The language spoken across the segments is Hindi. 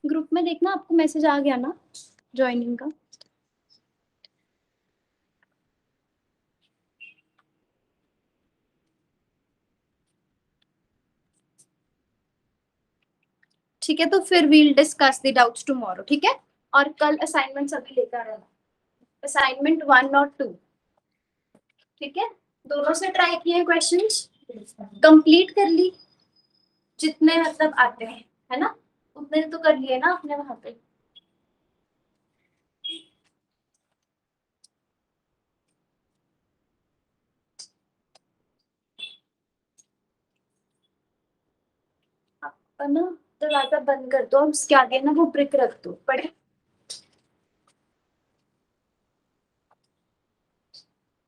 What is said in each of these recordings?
ग्रुप में देखना आपको मैसेज आ गया ना ज्वाइनिंग का। ठीक है, तो फिर we'll discuss the doubts tomorrow, ठीक है। और कल असाइनमेंट सभी लेकर आना, असाइनमेंट 1 और 2, ठीक है। दोनों से ट्राई किए क्वेश्चंस, कंप्लीट कर ली जितने मतलब आते हैं, है ना, उतने तो कर लिए ना आपने वहां पे। ना दरवाजा बंद कर दो, उसके आगे ना वो ब्रिक रख दो पड़े।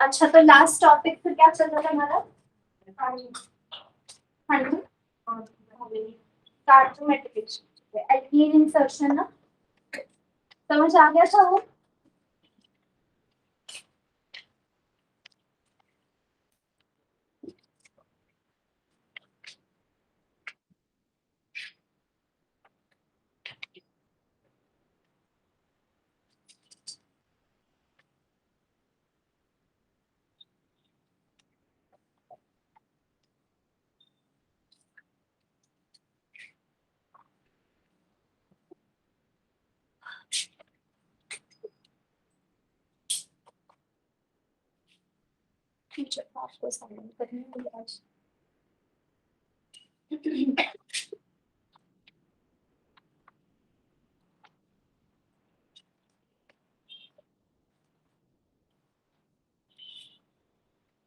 अच्छा, तो लास्ट टॉपिक फिर क्या चल रहा था हमारा? हाँ जी, हाँ जी, कार्बोमेटिक एल्कीन इंसर्शन ना, समझ आ गया था वो? टीचर आपको असाइनमेंट करने के लिए आज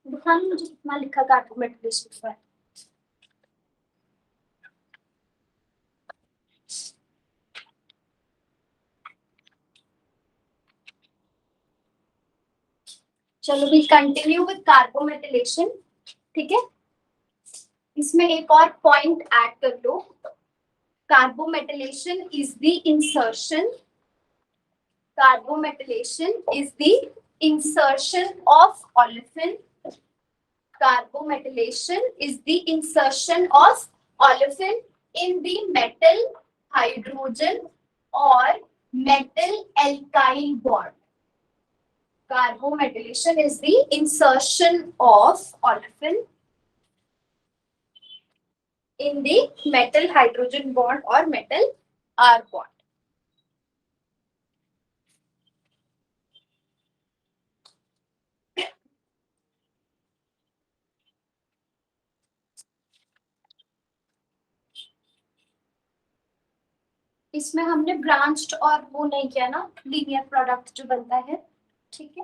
दिखाना मुझे कितना लिखा कार्बोमेटिक पर। चलो भी कंटिन्यू विद कार्बोमेटिलेशन, ठीक है। इसमें एक और पॉइंट ऐड कर लो, carbomethylation is the insertion, carbomethylation is the insertion of olefin, carbomethylation is the insertion of olefin in the metal hydrogen or metal alkyl bond. Carbomethylation is the insertion of olefin in the metal hydrogen bond or metal R bond. इसमें हमने ब्रांच्ड और वो नहीं किया ना, लीनियर प्रोडक्ट जो बनता है, ठीक है।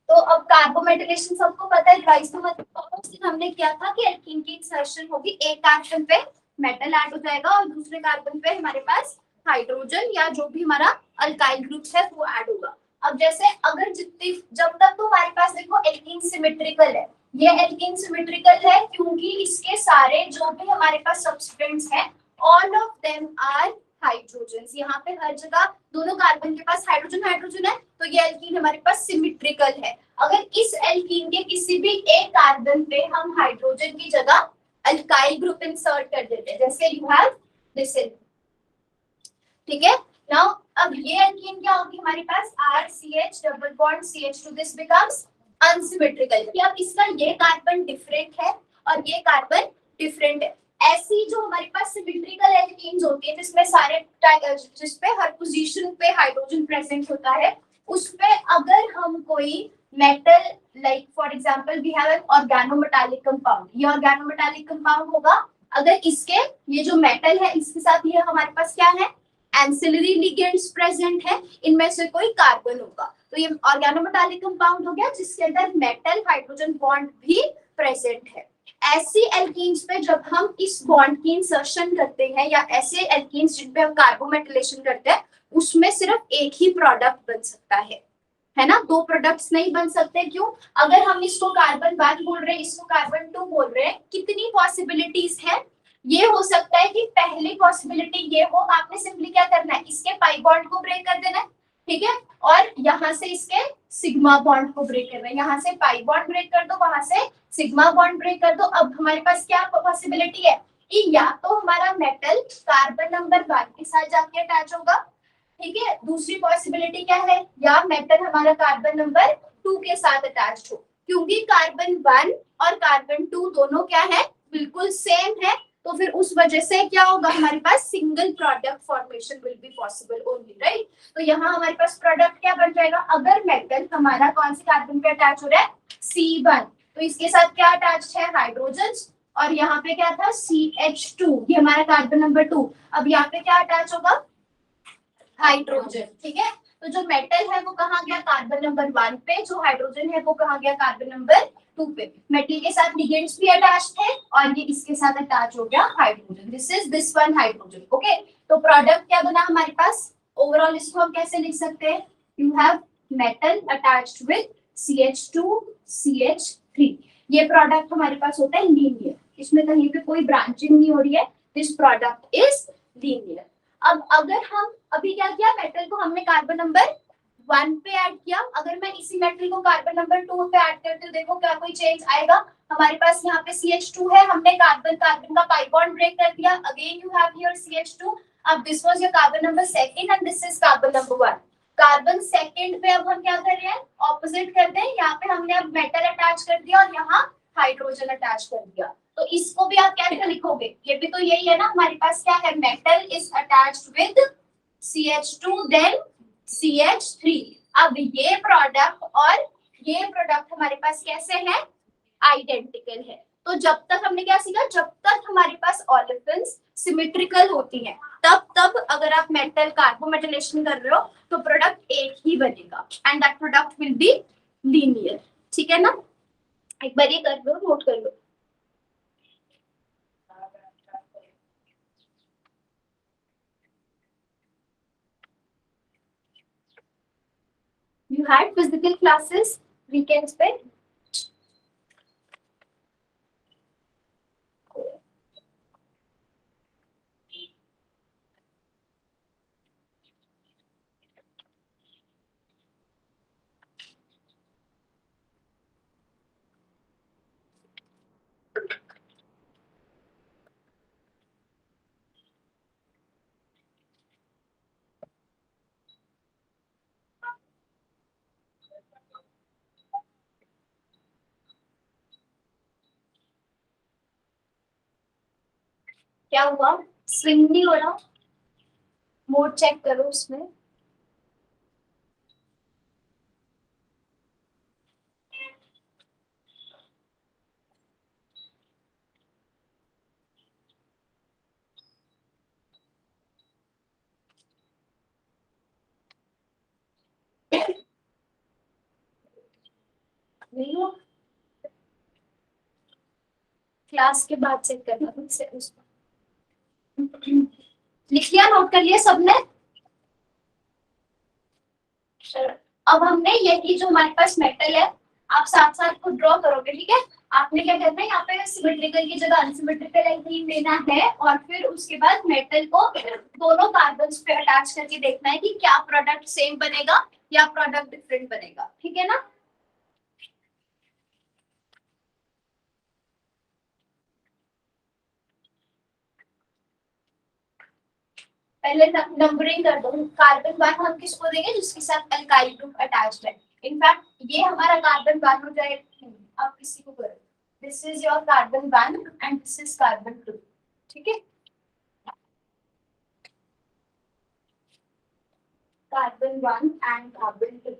तो अब कार्बोमेटिलेशन सबको पता है गाइस, तो मतलब हमने किया था कि एल्कीन की इंसर्शन होगी, एक कार्बन पे मेटल ऐड हो जाएगा और दूसरे कार्बन पे हमारे पास हाइड्रोजन या जो भी हमारा अल्काइल ग्रुप है वो ऐड होगा। अब जैसे अगर जितनी जब तक तो हमारे पास देखो एल्कीन सिमेट्रिकल है, ये एल्कीन सिमेट्रिकल है क्योंकि इसके सारे जो भी हमारे पास सब्सटेंस है all of them are hydrogen. यहाँ पे हर जगह दोनों कार्बन के पास हाइड्रोजन हाइड्रोजन है, तो ये एल्कीन हमारे पास सिमेट्रिकल है। अगर इस एल्कीन के किसी भी एक कार्बन पे हम हाइड्रोजन की जगह अल्काइल ग्रुप इंसर्ट कर देते हैं, जैसे यू हैव दिस, ठीक है। नाउ अब ये एल्कीन क्या होगी हमारे पास, RCH double bond CH2, this becomes unsymmetrical, कि अब इसका ये कार्बन डिफरेंट है और ये कार्बन डिफरेंट है। ऐसी जो हमारे पास सिमेट्रिकल एल्कीन्स होती है जिसमें सारे जिसपे हर पोजीशन पे हाइड्रोजन प्रेजेंट होता है, उस पे अगर हम कोई metal like for example we have an organometallic compound, ये ऑर्गेनोमेटालिक कंपाउंड होगा, अगर इसके ये जो मेटल है इसके साथ ये हमारे पास क्या है, एंसिलरी लिगेंड्स प्रेजेंट है, इनमें से कोई कार्बन होगा, तो ये ऑर्गेनोमेटालिक कंपाउंड हो गया जिसके अंदर मेटल हाइड्रोजन बॉन्ड भी प्रेजेंट है। ऐसी एल्कीन्स पे जब हम इस बॉन्ड की इंसर्शन करते हैं या ऐसे एल्कीन्स जिन पे हम कार्बोमेटिलेशन करते हैं, उसमें सिर्फ एक ही प्रोडक्ट बन सकता है ना, दो प्रोडक्ट्स नहीं बन सकते। क्यों? अगर हम इसको कार्बन 1 बोल रहे हैं, इसको कार्बन 2 बोल रहे हैं, कितनी पॉसिबिलिटीज है? ये हो सकता है कि पहली पॉसिबिलिटी ये हो, आपने सिंपली क्या करना है, इसके पाई बॉन्ड को ब्रेक कर देना है, ठीक है, और यहाँ से इसके सिग्मा बॉन्ड को ब्रेक करना है, यहाँ से पाई बॉन्ड ब्रेक कर दो, वहां से सिग्मा बॉन्ड ब्रेक कर दो। अब हमारे पास क्या पॉसिबिलिटी है, कि या तो हमारा मेटल कार्बन नंबर 1 के साथ जाके अटैच होगा, ठीक है। दूसरी पॉसिबिलिटी क्या है, या मेटल हमारा कार्बन नंबर 2 के साथ अटैच हो, क्योंकि कार्बन 1 और कार्बन 2 दोनों क्या है, बिल्कुल सेम है। तो फिर उस वजह से क्या होगा, हमारे पास single product formation will be possible only, right. तो यहाँ हमारे पास प्रोडक्ट क्या बन जाएगा, अगर मेटल हमारा कौन से कार्बन पे अटैच हो रहा है, C1, तो इसके साथ क्या अटैच है, हाइड्रोजन। और यहाँ पे क्या था, CH2, ये हमारा कार्बन नंबर 2। अब यहाँ पे क्या अटैच होगा, हाइड्रोजन, ठीक है। तो जो मेटल है वो कहाँ गया, कार्बन नंबर 1 पे, जो हाइड्रोजन है वो कहाँ गया, कार्बन नंबर 2 पे। मेटल के साथ लिगेंड्स भी अटैच थे और ये इसके साथ अटैच हो गया hydrogen, this one hydrogen, okay. तो प्रोडक्ट क्या बना हमारे पास, ओवरऑल इसको हम कैसे लिख सकते हैं, you have metal attached with CH2 CH3। ये प्रोडक्ट हमारे पास होता है लीनियर, इसमें कहीं पे कोई ब्रांचिंग नहीं हो रही है, दिस प्रोडक्ट इज लीनियर। अब अगर हम अभी क्या किया, मेटल को हमने कार्बन नंबर 1 पे ऐड किया, अगर मैं इसी मेटल को कार्बन नंबर 2 पे ऐड करती हूँ, देखो क्या कोई चेंज आएगा। हमारे पास यहाँ पे CH2 है, हमने कार्बन कार्बन का पाई बॉन्ड ब्रेक कर दिया, again you have here CH2। अब this was your carbon number 2 and this is carbon number 1। Carbon second पे अब हम क्या कर रहे हैं, ऑपोजिट कर दें, यहाँ पे हमने अब मेटल अटैच कर दिया और यहाँ हाइड्रोजन अटैच कर दिया। तो इसको भी आप कैसे लिखोगे, ये भी तो यही है ना, हमारे पास क्या है, metal is attached with CH2 then CH3। अब ये प्रोडक्ट और ये प्रोडक्ट हमारे पास कैसे हैं, आइडेंटिकल है। तो जब तक हमने क्या सीखा, जब तक हमारे पास ऑलिफिन्स सिमेट्रिकल होती हैं, तब तब अगर आप मेटल कार्बोमेटाइलेशन कर रहे हो तो प्रोडक्ट एक ही बनेगा and that product will be linear, ठीक है ना। एक बार ये कर लो, नोट कर लो। You had physical classes weekends पे, क्या हुआ, स्विंग नहीं हो रहा, मोड चेक करो उसमें। नहीं हुआ, क्लास के बाद चेक करना मुझसे उसको। लिख लिया, नोट कर लिया सबने। अब हमने यही जो हमारे पास मेटल है, आप साथ साथ को ड्रॉ करोगे, ठीक है। आपने क्या करना है, यहाँ पे सिमेट्रिकल की जगह अनसिमेट्रिकल लाइन लेना है और फिर उसके बाद मेटल को दोनों कार्बन पे अटैच करके देखना है कि क्या प्रोडक्ट सेम बनेगा या प्रोडक्ट डिफरेंट बनेगा, ठीक है ना। पहले नंबरिंग कर दो, कार्बन 1 हम किसको देंगे, जिसके साथ अल्काइल ग्रुप अटैच्ड है। इनफैक्ट ये हमारा कार्बन 1 हो जाएगा, आप किसी को करो, this is your carbon 1 and this is carbon 2, ठीक है। Carbon 1 and carbon 2।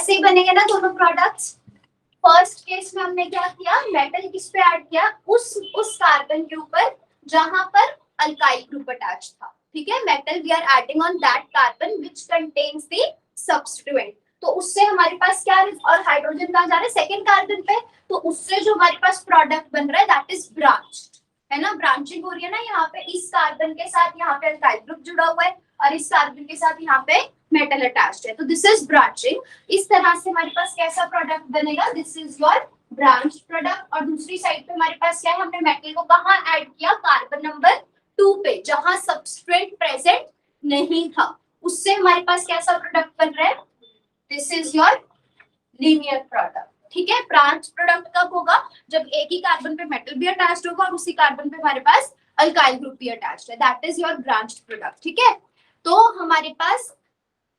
ऐसे ही बनेंगे ना दोनों प्रोडक्ट्स। फर्स्ट केस में हमने क्या किया, मेटल किस पे ऐड किया, उस कार्बन के ऊपर जहां पर अल्काइल ग्रुप अटैच था, ठीक है। Metal we are adding on that carbon which contains the substituent. तो उससे हमारे पास क्या, और हाइड्रोजन कहाँ जा रहा है, सेकंड कार्बन पे, तो उससे जो हमारे पास प्रोडक्ट बन रहा है दैट इज ब्रांच, है ना। ब्रांचिंग हो रही है ना, यहाँ पे इस कार्बन के साथ यहाँ पे अल्काइल ग्रुप जुड़ा हुआ है और इस कार्बन के साथ यहाँ पे मेटल अटैच्ड है, तो दिस इज ब्रांचिंग। इस तरह से हमारे पास कैसा प्रोडक्ट बनेगा, this is your branch product. और दूसरी साइड पे हमारे पास क्या है, हमने मेटल को कहाँ ऐड किया, कार्बन नंबर 2 पे, जहां सबस्ट्रेट प्रेजेंट नहीं था, उससे हमारे पास कैसा प्रोडक्ट बन रहा है, this is your linear product, ठीक है। ब्रांच प्रोडक्ट कब होगा, जब एक ही कार्बन पे मेटल भी अटैच्ड होगा और उसी कार्बन पे हमारे पास अल्काइल ग्रुप भी अटैच्ड है, that is your branch product, ठीक है। तो हमारे पास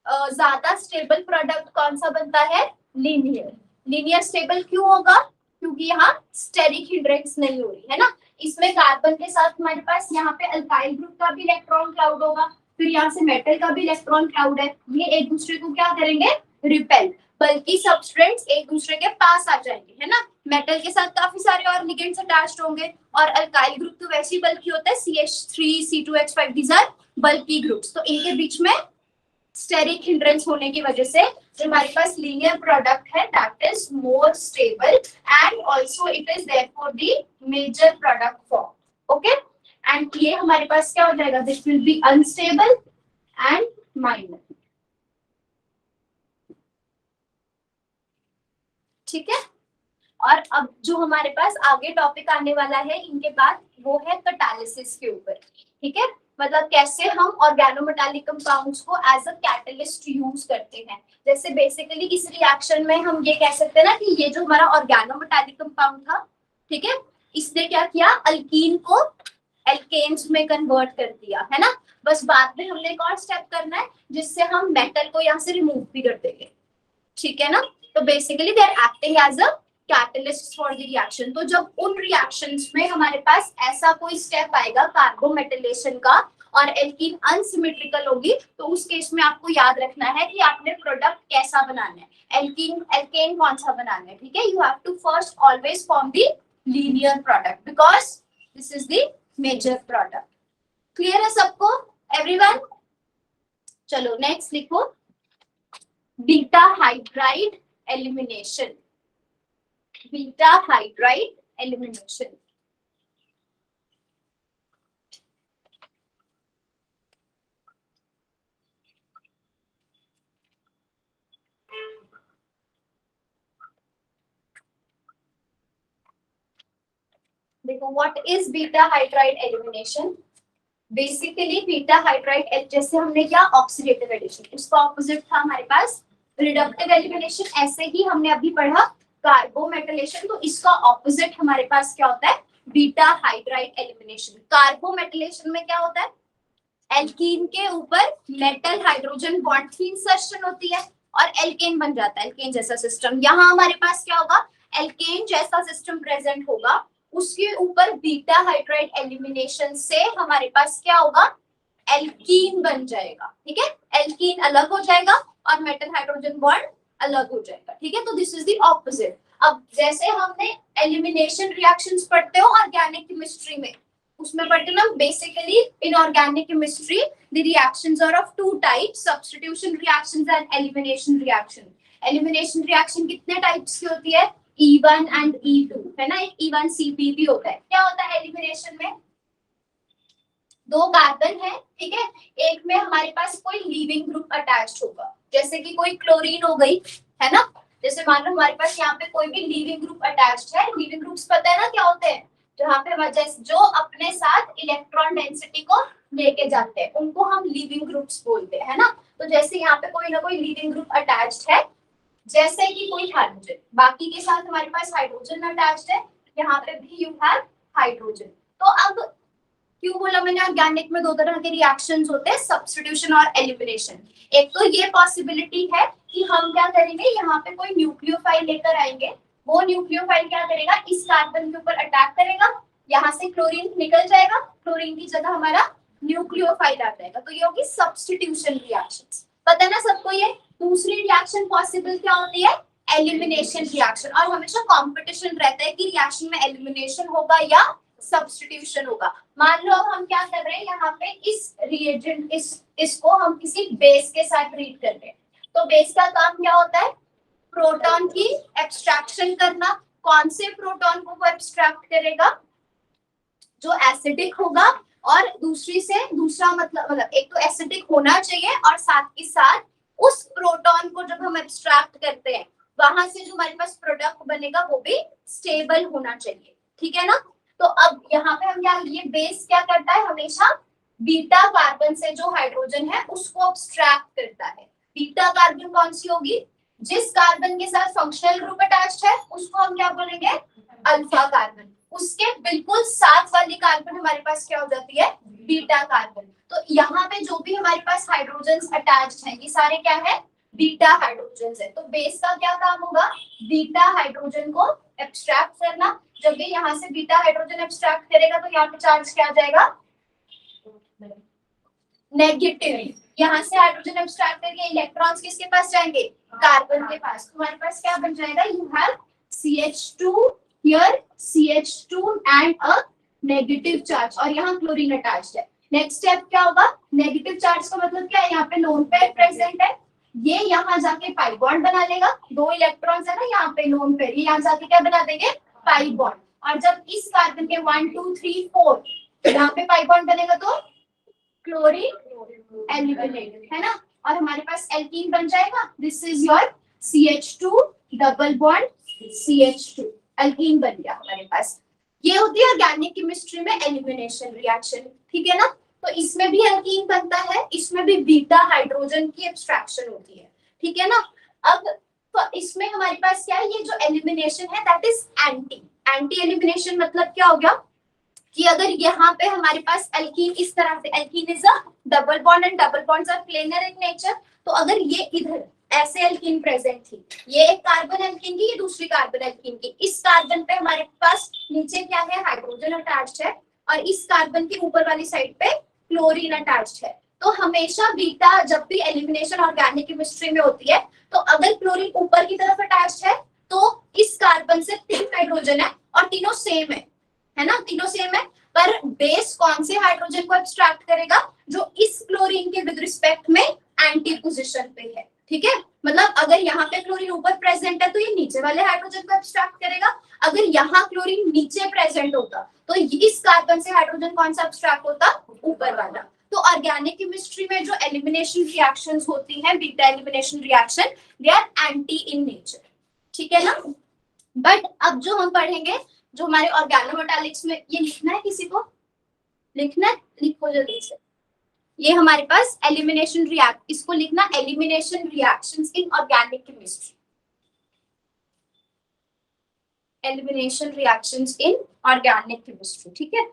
ज्यादा स्टेबल प्रोडक्ट कौन सा बनता है, लीनियर। लीनियर स्टेबल क्यों होगा, क्योंकि यहाँ स्टेरिक हिंड्रेंस नहीं हो रही है ना। इसमें कार्बन के साथ हमारे पास यहाँ पे अल्काइल ग्रुप का भी इलेक्ट्रॉन क्लाउड होगा, फिर यहाँ से मेटल का भी इलेक्ट्रॉन क्लाउड है, ये एक दूसरे को क्या करेंगे, रिपेल, बल्कि सबस्ट्रेट्स एक दूसरे के पास आ जाएंगे, है ना। मेटल के साथ काफी सारे और लिगेंड्स अटैच्ड होंगे और अल्काइल ग्रुप तो वैसे ही बल्कि होता है, CH3 C2H5 these are bulky groups, तो इनके बीच में स्टेरिक हिंड्रेंस होने की वजह से जो हमारे पास लीनियर प्रोडक्ट है that is more stable and also it is therefore the major product form, okay. And ये हमारे पास क्या हो जाएगा, this will be unstable and minor, ठीक है। और अब जो हमारे पास आगे टॉपिक आने वाला है इनके बाद, वो है कैटालिसिस के ऊपर, ठीक है। मतलब कैसे हम ऑर्गेनोमेटालिक कंपाउंड्स को एज अ कैटलिस्ट यूज करते हैं। जैसे बेसिकली इस रिएक्शन में हम ये कह सकते हैं ना कि ये जो हमारा ऑर्गेनोमेटालिक कंपाउंड था, ठीक है, इसने क्या किया, अल्कीन को एल्केन्स में कन्वर्ट कर दिया, है ना। बस बाद में हमने एक और स्टेप करना है जिससे हम मेटल को यहाँ से रिमूव भी कर देंगे, ठीक है ना। तो basically they are acting as a catalyst for the reaction. तो जब उन रिएक्शंस में हमारे पास ऐसा कोई स्टेप आएगा कार्बोमेटाइलेशन का और एल्कीन अनसिमेट्रिकल होगी, तो उस केस में आपको याद रखना है कि आपने प्रोडक्ट कैसा बनाना है, एल्कीन एल्केन कौन सा बनाना है, ठीक है। You have to first always form the linear product because this is the major product. Clear है सबको, एवरीवन। चलो नेक्स्ट लिखो, beta hydride elimination, beta hydride elimination. देखो what is beta hydride elimination. Basically beta hydride जैसे हमने क्या ऑक्सीडेटिव एडिशन, उसका ऑपोजिट था हमारे पास रिडक्टिव एलिमिनेशन। ऐसे ही हमने अभी पढ़ा कार्बोमेटाइलेशन, तो इसका ऑपोजिट हमारे पास क्या होता है, बीटा हाइड्राइड एलिमिनेशन। कार्बोमेटाइलेशन में क्या होता है, एल्कीन के ऊपर मेटल हाइड्रोजन बॉन्ड की इंसर्शन होती है और एल्केन बन जाता है, एल्केन जैसा सिस्टम। यहाँ हमारे पास क्या होगा, एल्केन जैसा सिस्टम प्रेजेंट होगा, उसके ऊपर बीटा हाइड्राइड एलिमिनेशन से हमारे पास क्या होगा, एल्कीन बन जाएगा, ठीक है। एल्कीन अलग हो जाएगा और मेटल हाइड्रोजन बॉन्ड अलग हो जाएगा, ठीक है। तो दिस इज द ऑपोजिट। अब जैसे हमने एलिमिनेशन रिएक्शंस पढ़ते हो ऑर्गेनिक केमिस्ट्री में, उसमें पढ़ते ना basically in organic chemistry the reactions are of two types, substitution reactions and elimination reaction. Elimination reaction कितने टाइप्स की होती है, E1 एंड E2, है ना। एक E1CP भी होता है। क्या होता है एलिमिनेशन में, दो कार्बन है, ठीक है, एक में हमारे पास कोई लीविंग ग्रुप अटैच्ड होगा, जैसे कि कोई क्लोरीन हो गई, है ना। जैसे मान लो हमारे पास यहाँ पे कोई भी लीविंग ग्रुप अटैच्ड है। लीविंग ग्रुप्स पता है ना क्या होते हैं, जहाँ पे जो अपने साथ इलेक्ट्रॉन डेंसिटी को लेके जाते हैं उनको हम लीविंग ग्रुप्स बोलते हैं, है ना। तो जैसे यहाँ पे कोई ना कोई लीविंग ग्रुप अटैच्ड है, जैसे कि कोई हाइड्रोजन, बाकी के साथ हमारे पास हाइड्रोजन अटैच्ड है, यहाँ पे भी यू हैव हाइड्रोजन। तो अब क्यों बोला मैंने ऑर्गेनिक में दो तरह के रिएक्शंस होते हैं, सब्स्टिट्यूशन और एलिमिनेशन। एक तो ये पॉसिबिलिटी है कि हम क्या करेंगे, यहाँ पे कोई न्यूक्लियोफाइल लेकर आएंगे, वो न्यूक्लियोफाइल क्या करेगा, इस कार्बन के ऊपर अटैक करेगा, यहाँ से क्लोरीन निकल जाएगा, क्लोरीन की जगह हमारा न्यूक्लियोफाइल आ जाएगा, तो ये होगी सब्स्टिट्यूशन रिएक्शंस। पता है ना सबको ये, दूसरी रिएक्शन पॉसिबल क्या होती है, एलिमिनेशन रिएक्शन, और हमेशा कंपटीशन रहता है कि रिएक्शन में एलिमिनेशन होगा या सब्स्टिट्यूशन होगा। मान लो हम क्या कर रहे हैं यहाँ पे, इस रिएजेंट इसको हम किसी बेस के साथ ट्रीट कर रहे हैं, तो बेस का काम क्या होता है, प्रोटॉन की एक्सट्रैक्शन करना। कौन से प्रोटॉन को वो एक्सट्रैक्ट करेगा, जो एसिडिक होगा, और दूसरा मतलब एक तो एसिडिक होना चाहिए, और साथ ही साथ उस प्रोटॉन को जब हम एक्सट्रैक्ट करते हैं वहां से जो हमारे पास प्रोडक्ट बनेगा वो भी स्टेबल होना चाहिए, ठीक है ना। तो अब यहाँ पे हम क्या, ये बेस क्या करता है, हमेशा बीटा कार्बन से जो हाइड्रोजन है उसको एक्सट्रैक्ट करता है। बीटा कार्बन कौन सी होगी, जिस कार्बन के साथ फंक्शनल ग्रुप अटैच्ड है उसको हम क्या बोलेंगे, अल्फा कार्बन। उसके बिल्कुल साथ वाली कार्बन हमारे पास क्या हो जाती है, बीटा कार्बन। तो यहाँ पे जो भी हमारे पास हाइड्रोजन अटैच्ड है ये सारे क्या है, बीटा हाइड्रोजन है। तो बेस का क्या काम होगा, बीटा हाइड्रोजन को एक्सट्रैक्ट करना। जब भी यहाँ से बीटा हाइड्रोजन एक्सट्रैक्ट करेगा तो यहाँ पे चार्ज क्या आ जाएगा, नेगेटिव। यहाँ से हाइड्रोजन एक्सट्रैक्ट करके इलेक्ट्रॉन्स किसके पास जाएंगे, कार्बन के पास। तुम्हारे पास क्या बन जाएगा, you have CH2 here, CH2 and a negative charge, और यहाँ क्लोरीन अटैच्ड है। नेक्स्ट स्टेप क्या होगा, नेगेटिव चार्ज का मतलब क्या है, यहाँ पे लोन पेयर प्रेजेंट है, ये यहाँ जाके पाई बॉन्ड बना लेगा, 2 इलेक्ट्रॉन्स है ना यहाँ पे लोन पेयर, ये यहाँ जाके क्या बना देंगे, पाई बॉन्ड। और जब इस कार्बन के 1 2 3 4 यहाँ पे पाई बॉन्ड बनेगा तो क्लोरीन एलिमिनेट है ना, और हमारे पास एल्कीन बन जाएगा। This is your CH2 double bond CH2, alkene बन गया हमारे पास। ये होती है ऑर्गेनिक केमिस्ट्री में एलिमिनेशन रिएक्शन, ठीक है ना। तो इसमें भी एल्कीन बनता है, इसमें भी बीटा हाइड्रोजन की एक्सट्रैक्शन होती है, ठीक है ना। अब तो इसमें हमारे पास क्या है, ये जो एलिमिनेशन है दैट इज एंटी एलिमिनेशन। मतलब क्या हो गया कि अगर यहाँ पे हमारे पास एल्कीन इस तरह से, alkene is a double bond and double bonds are planar in nature, तो अगर ये इधर ऐसे एल्कीन प्रेजेंट थी, ये एक कार्बन एल्कीन की, ये दूसरी कार्बन एल्कीन की, इस कार्बन पे हमारे पास नीचे क्या है, हाइड्रोजन अटैच्ड है, और इस कार्बन के ऊपर वाली साइड पे क्लोरीन अटैच्ड है। तो हमेशा बीटा जब भी एलिमिनेशन ऑर्गेनिक केमिस्ट्री में होती है, तो अगर क्लोरीन ऊपर की तरफ अटैच्ड है तो इस कार्बन से 3 हाइड्रोजन है और तीनों सेम है ना, तीनों सेम है, पर बेस कौन से हाइड्रोजन को एक्सट्रैक्ट करेगा, जो इस क्लोरीन के विद रिस्पेक्ट में एंटी पोजीशन पे है, ठीक है। मतलब अगर यहाँ पे क्लोरीन ऊपर प्रेजेंट है तो ये नीचे वाले हाइड्रोजन को एक्सट्रैक्ट करेगा, अगर यहाँ क्लोरीन नीचे प्रेजेंट होता तो इस कार्बन से हाइड्रोजन कौन सा एक्सट्रैक्ट होता, ऊपर वाला। तो ऑर्गेनिक केमिस्ट्री में जो एलिमिनेशन रिएक्शंस होती हैं, beta elimination reaction, they are anti in nature, ठीक है ना। बट अब जो हम पढ़ेंगे, जो हमारे ऑर्गेनोमेटालिक्स में, ये लिखना है, किसी को लिखना है, लिखो जल्दी से। ये हमारे पास एलिमिनेशन रिएक्ट, इसको लिखना elimination reactions in organic chemistry, elimination reactions in organic chemistry, ठीक है।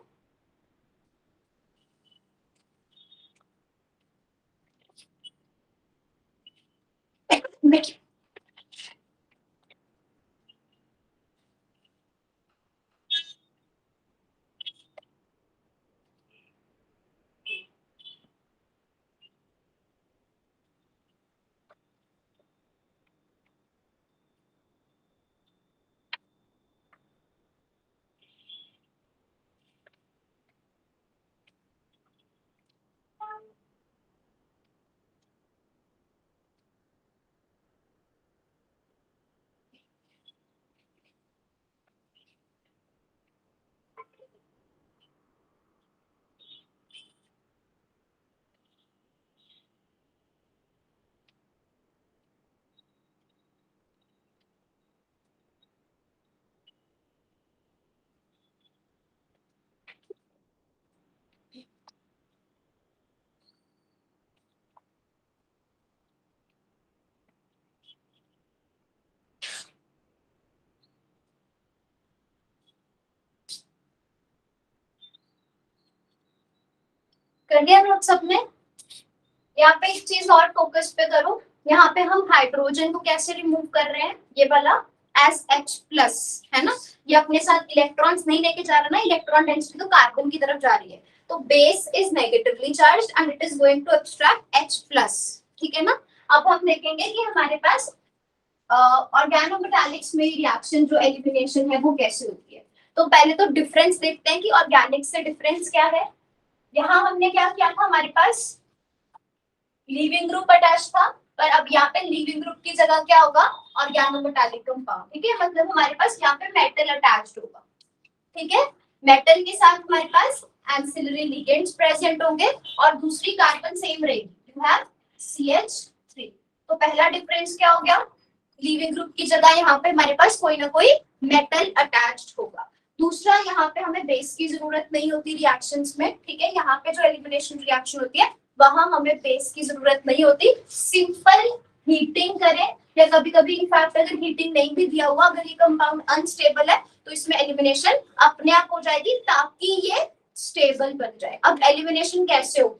कर दिया नोट सबने। यहाँ पे एक चीज और फोकस पे करो, यहाँ पे हम हाइड्रोजन को कैसे रिमूव कर रहे हैं, ये वाला SH+ है ना, ये अपने साथ इलेक्ट्रॉन्स नहीं लेके जा रहा ना, इलेक्ट्रॉन डेंसिटी तो कार्बन की तरफ जा रही है, तो base is negatively charged and it is going to extract H+, ठीक है ना। अब हम देखेंगे कि हमारे पास ऑर्गेनोमेटालिक्स में रिएक्शन जो एलिमिनेशन है वो कैसे होती है। तो पहले तो डिफरेंस देखते हैं कि ऑर्गेनिक से डिफरेंस क्या है। यहाँ हमने क्या किया था, हमारे पास लीविंग ग्रुप अटैच था, पर अब यहाँ पे लीविंग ग्रुप की जगह क्या होगा, ऑर्गेनोमेटालिक कंपाउंड। ठीक है, मतलब हमारे पास यहाँ पे मेटल अटैच्ड होगा। ठीक है, मेटल के साथ हमारे पास एंसिलरी लिगेंड्स प्रेजेंट होंगे और दूसरी कार्बन सेम रहेगी, यू हैव CH3। तो पहला डिफरेंस क्या हो गया, लीविंग ग्रुप की जगह यहाँ पे हमारे पास कोई ना कोई मेटल अटैच्ड होगा। दूसरा, यहाँ पे हमें बेस की जरूरत नहीं होती रिएक्शंस में। ठीक है, यहाँ पे जो एलिमिनेशन रिएक्शन होती है वहां हमें बेस की जरूरत नहीं होती। सिंपल हीटिंग करें या कभी कभी इनफैक्ट अगर हीटिंग नहीं भी दिया हुआ, अगर ये कंपाउंड अनस्टेबल है तो इसमें एलिमिनेशन अपने आप हो जाएगी ताकि ये स्टेबल बन जाए। अब एलिमिनेशन कैसे हो,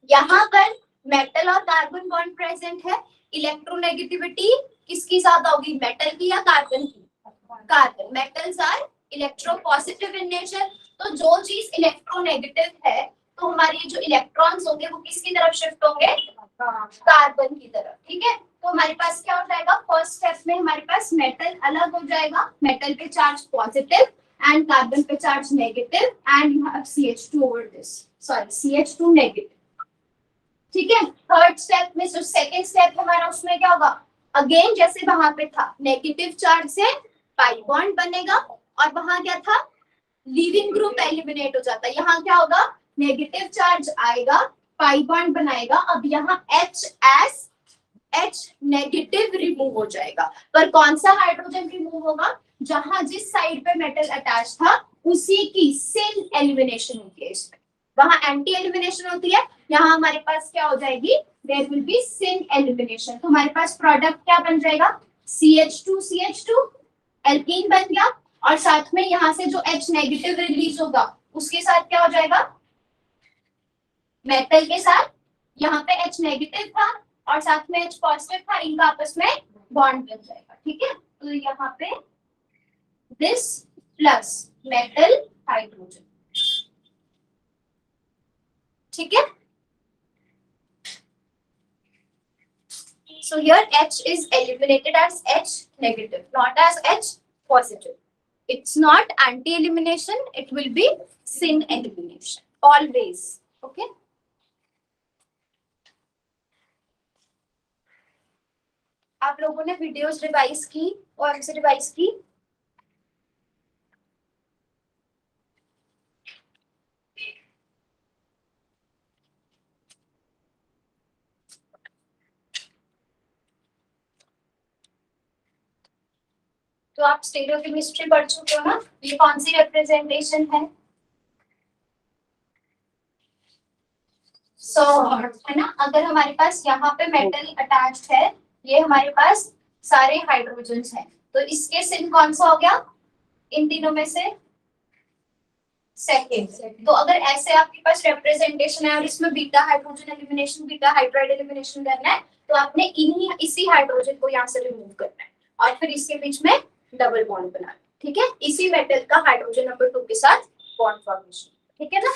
यहाँ पर मेटल और कार्बन बॉन्ड प्रेजेंट है, इलेक्ट्रोनेगेटिविटी किसकी ज्यादा होगी, मेटल की या कार्बन की, carbon. Metals are electropositive in nature, तो जो चीज इलेक्ट्रोनेगेटिव है तो हमारे जो इलेक्ट्रॉन्स होंगे वो किसकी तरफ शिफ्ट होंगे, कार्बन की तरफ। ठीक है, तो हमारे पास क्या हो जाएगा, फर्स्ट स्टेप में हमारे पास मेटल अलग हो जाएगा, मेटल पे चार्ज पॉजिटिव एंड कार्बन पे charge negative, and you have CH2 over this, sorry CH2 negative. ठीक है, थर्ड स्टेप में जो सेकंड स्टेप हमारा उसमें क्या होगा, अगेन जैसे वहां पे था नेगेटिव चार्ज से पाई बॉन्ड बनेगा और वहां क्या था, लीविंग ग्रुप एलिमिनेट हो जाता है। यहाँ क्या होगा, नेगेटिव चार्ज आएगा, पाई बॉन्ड बनाएगा, अब यहाँ H नेगेटिव रिमूव हो जाएगा। पर कौन सा हाइड्रोजन रिमूव होगा, जहां जिस साइड पे मेटल अटैच था उसी की सिन एलिमिनेशन होती है इसमें, वहां एंटी एलिमिनेशन होती है, यहाँ हमारे पास क्या हो जाएगी, there will be syn elimination. तो हमारे पास प्रोडक्ट क्या बन जाएगा, CH2 एल्कीन बन गया, और साथ में यहाँ से जो H नेगेटिव रिलीज होगा उसके साथ क्या हो जाएगा, मेटल के साथ यहाँ पे H नेगेटिव था और साथ में H पॉजिटिव था, इनका आपस में बॉन्ड बन जाएगा। ठीक है, तो यहाँ पे दिस प्लस मेटल हाइड्रोजन। ठीक है, so here H is eliminated as H negative, not as H positive. It's not anti-elimination, it will be syn elimination always. Okay. आप लोगों ने वीडियोस रिवाइज की और हमसे रिवाइज की, तो आप स्टीरियोकेमिस्ट्री पढ़ चुके हो ना, ये कौन सी रिप्रेजेंटेशन है, है ना। अगर हमारे पास यहाँ पे मेटल अटैच्ड है, ये हमारे पास सारे हाइड्रोजन्स हैं, तो इसके सिन कौन सा हो गया, इन तीनों में से सेकेंड। तो अगर ऐसे आपके पास रिप्रेजेंटेशन है और इसमें beta hydrogen elimination, beta hydride elimination करना है, तो आपने इसी हाइड्रोजन को यहाँ से रिमूव करना है और फिर इसके बीच में डबल बॉन्ड बनाना। ठीक है, इसी मेटल का हाइड्रोजन नंबर 2 के साथ बॉन्ड फॉर्मेशन। ठीक है ना।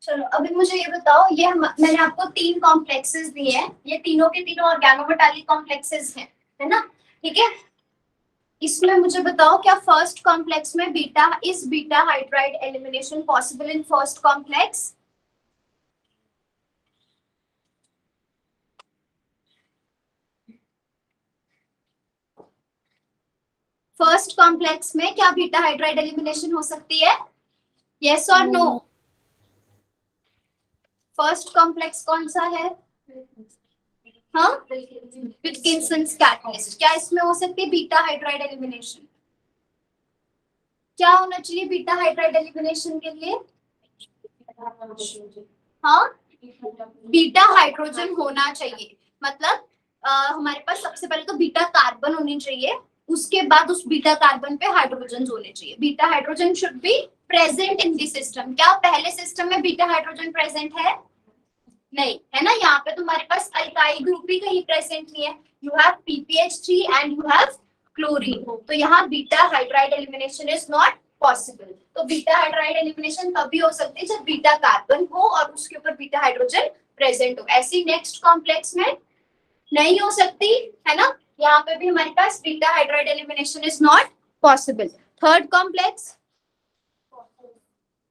चलो अभी मुझे ये बताओ, ये मैंने आपको 3 कॉम्प्लेक्सेस दिए हैं, ये तीनों के तीनों ऑर्गेनोमेटालिक कॉम्प्लेक्सेस हैं, है ना। ठीक है, इसमें मुझे बताओ क्या फर्स्ट कॉम्प्लेक्स में beta hydride elimination possible in first complex? First complex में क्या बीटा हाइड्राइड एलिमिनेशन हो सकती है? यस और नो? फर्स्ट कॉम्प्लेक्स कौन सा है? हाँ, विल्किंसंस कैटलिस्ट। क्या इसमें हो सकती है बीटा हाइड्राइड एलिमिनेशन? क्या होना चाहिए बीटा हाइड्राइड एलिमिनेशन के लिए? हाँ, बीटा हाइड्रोजन होना चाहिए। मतलब हमारे पास सबसे पहले तो बीटा कार्बन होनी चाहिए, उसके बाद उस बीटा कार्बन पे हाइड्रोजन होने चाहिए। Beta hydrogen should be present in the system. क्या पहले सिस्टम में बीटा हाइड्रोजन प्रेजेंट है? नहीं है ना। यहाँ पे तुम्हारे पास अल्काइल ग्रुप भी कहीं प्रेजेंट नहीं है। You have PPH3 and you have chlorine. तो यहाँ beta hydride elimination is not possible. तो बीटा हाइड्राइड एलिमिनेशन तभी हो सकती है जब बीटा कार्बन हो और उसके ऊपर बीटा हाइड्रोजन प्रेजेंट हो। ऐसी नेक्स्ट कॉम्प्लेक्स में नहीं हो सकती, है ना। यहाँ पे भी हमारे पास beta hydride elimination is not possible. Third complex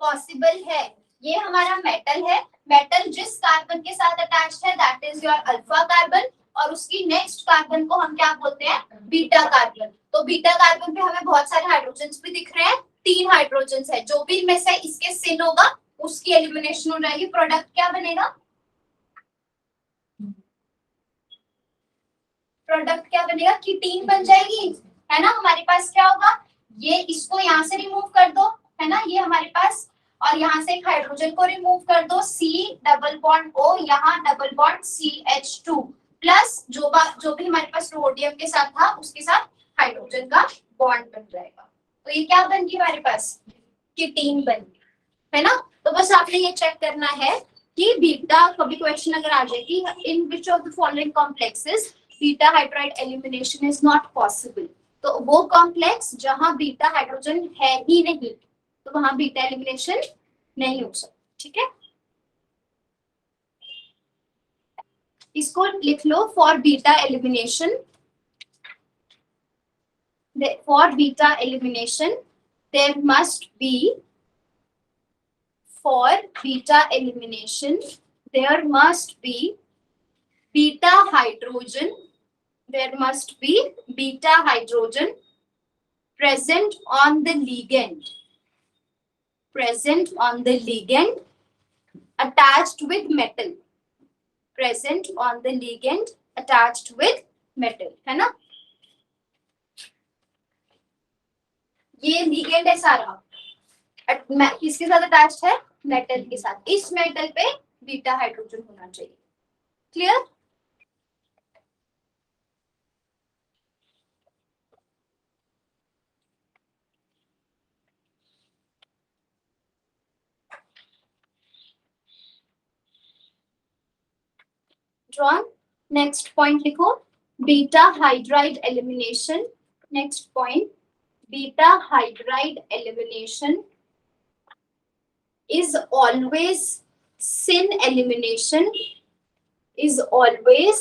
possible है। ये हमारा मेटल है। मेटल जिस कार्बन के साथ अटैच्ड है that is your alpha carbon, और उसकी नेक्स्ट कार्बन को हम क्या बोलते हैं? Beta carbon. तो बीटा कार्बन पे हमें बहुत सारे हाइड्रोजन्स भी दिख रहे हैं। 3 हाइड्रोजन्स है। जो भी में से इसके सिन होगा उसकी एलिमिनेशन हो जाएगी। प्रोडक्ट क्या बनेगा? प्रोडक्ट क्या बनेगा? कीटीन बन जाएगी, है ना। हमारे पास क्या होगा? ये इसको यहाँ से रिमूव कर दो, है ना, ये हमारे पास, और यहाँ से एक हाइड्रोजन को रिमूव कर दो, C डबल बॉन्ड O, यहाँ डबल बॉन्ड CH2 प्लस जो भी हमारे पास रोडियम के साथ था उसके साथ हाइड्रोजन का बॉन्ड बन जाएगा। तो ये क्या बन गई हमारे पास? कीटीन बन गई, है ना। तो बस आपने ये चेक करना है कि बीटा, कभी क्वेश्चन अगर आ जाए कि in which of the following complexes beta hydride elimination is not possible, तो वो कॉम्प्लेक्स जहां बीटा हाइड्रोजन है ही नहीं तो वहां बीटा एलिमिनेशन नहीं हो सकता। ठीक है, इसको लिख लो। For beta elimination, for beta elimination there must be, for beta elimination there must be beta hydrogen, there must be beta hydrogen present on the ligand, present on the ligand attached with metal, present on the ligand attached with metal, है ना। ये ligand है सारा, किसके साथ अटैच्ड है? मेटल के साथ। इस मेटल पे बीटा हाइड्रोजन होना चाहिए। क्लियर? drawn। नेक्स्ट पॉइंट लिखो, beta hydride elimination. Next point, beta hydride elimination is always syn elimination, is always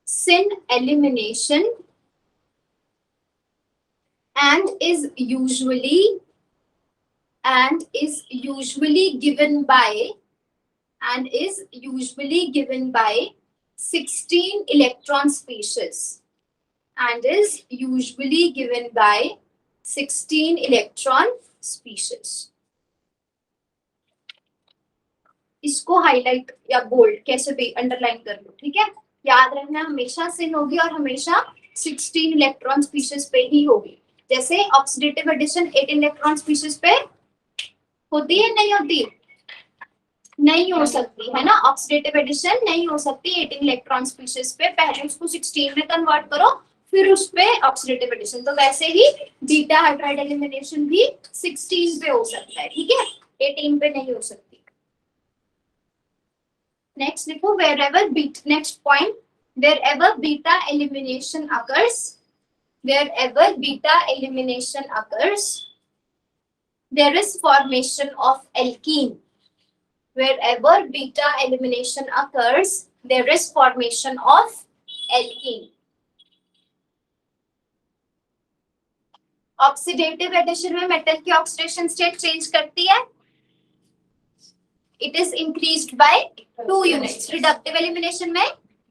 syn elimination and is usually given by 16 electron species, and is usually given by 16 electron species। इसको हाईलाइट या बोल्ड कैसे भी अंडरलाइन कर लो, ठीक है। याद रखना हमेशा सिन होगी और हमेशा 16 इलेक्ट्रॉन स्पीशीज पे ही होगी। जैसे ऑक्सीडेटिव एडिशन 18 इलेक्ट्रॉन स्पीशीज पे होती है, नहीं होती? नहीं हो सकती, है ना। ऑक्सीडेटिव एडिशन नहीं हो सकती 18 इलेक्ट्रॉन स्पीशीज पे। पहले उसको 16 में कन्वर्ट करो फिर उस पे ऑक्सीडेटिव एडिशन। तो वैसे ही बीटा हाइड्राइड एलिमिनेशन भी 16 पे हो सकता है, ठीक है, 18 पे नहीं हो सकती। नेक्स्ट लिखो, wherever beta, next point, wherever beta elimination occurs, wherever beta elimination occurs there is formation of alkene, wherever beta elimination occurs there is formation of alkene। Oxidative addition में मेटल की ऑक्सीडेशन स्टेट चेंज करती है, it is increased by 2 units. Reductive elimination में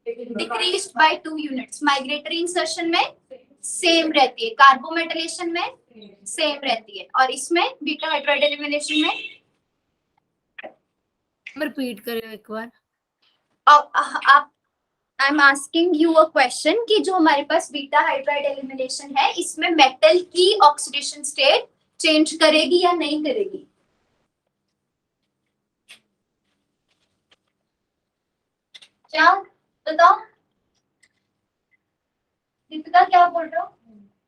decreased by 2 units. Migratory insertion में सेम रहती है, कार्बोमेटाइलेशन में सेम रहती है, और इसमें बीटा हाइड्राइड एलिमिनेशन में रिपीट करें एक बार। आप I am asking you a question कि जो हमारे पास बीटा हाइड्राइड एलिमिनेशन है, इसमें मेटल की ऑक्सीडेशन स्टेट चेंज करेगी या नहीं करेगी? क्या बताओ दीपिका, क्या बोल रहे हो?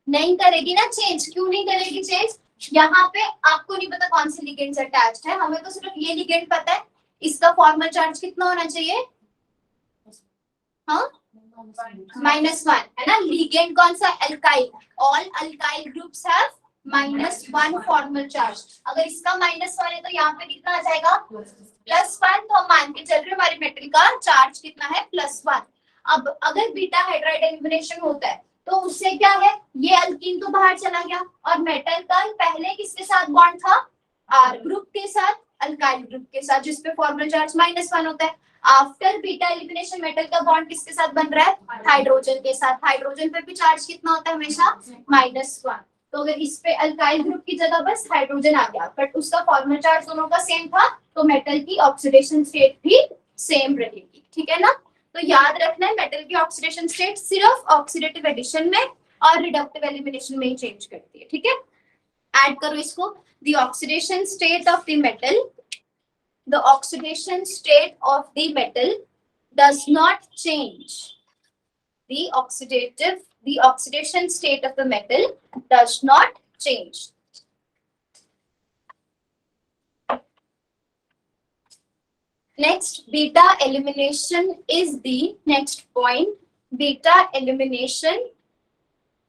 नहीं करेगी ना चेंज। क्यों नहीं करेगी चेंज? यहाँ पे आपको नहीं पता कौन से लिगेंड से अटैच्ड है, हमें तो सिर्फ ये लिगेंड पता है। इसका फॉर्मल चार्ज कितना होना चाहिए? हाँ, -1 है ना। लिगेंड कौन सा? Alkyl. All alkyl groups have -1 formal charge. अगर इसका -1 है तो यहाँ पे कितना आ जाएगा? +1। तो हम मान के चल रहे हमारे मेटल का चार्ज कितना है? +1। अब अगर बीटा हाइड्राइड एलिमिनेशन होता है तो उससे क्या है, ये अल्कीन तो बाहर चला गया, और मेटल का पहले किसके साथ बॉन्ड था? आर ग्रुप के साथ, अल्काइल ग्रुप के साथ, जिसपे फॉर्मल चार्ज -1 होता है। आफ्टर बीटा एलिमिनेशन मेटल का बॉन्ड किसके साथ बन रहा है? हाइड्रोजन के साथ। हाइड्रोजन पे भी चार्ज कितना होता है? हमेशा -1। तो अगर इस पे अल्काइल ग्रुप की जगह बस हाइड्रोजन आ गया, बट उसका फॉर्मल चार्ज दोनों का सेम था, तो मेटल की ऑक्सीडेशन स्टेट भी सेम रहेगी। ठीक है ना? तो याद रखना है, मेटल की ऑक्सीडेशन स्टेट सिर्फ ऑक्सीडेटिव एडिशन में और रिडक्टिव एलिमिनेशन में ही चेंज करती है। ठीक है, ऐड करो इसको। The oxidation state of the metal, the oxidation state of the metal does not change. The oxidation state of the metal does not change. Next, beta elimination is the next point. Beta elimination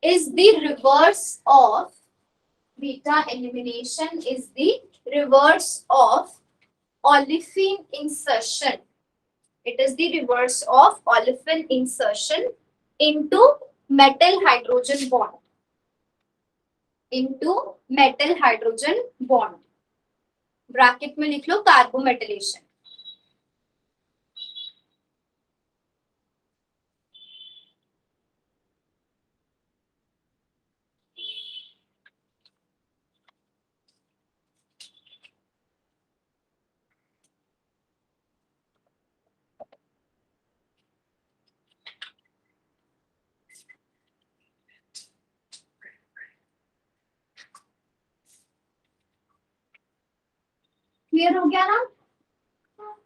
is the reverse of olefin insertion. It is the reverse of olefin insertion into metal hydrogen bond. Bracket में लिख लो कार्बोमेटाइलेशन। क्लियर हो गया ना?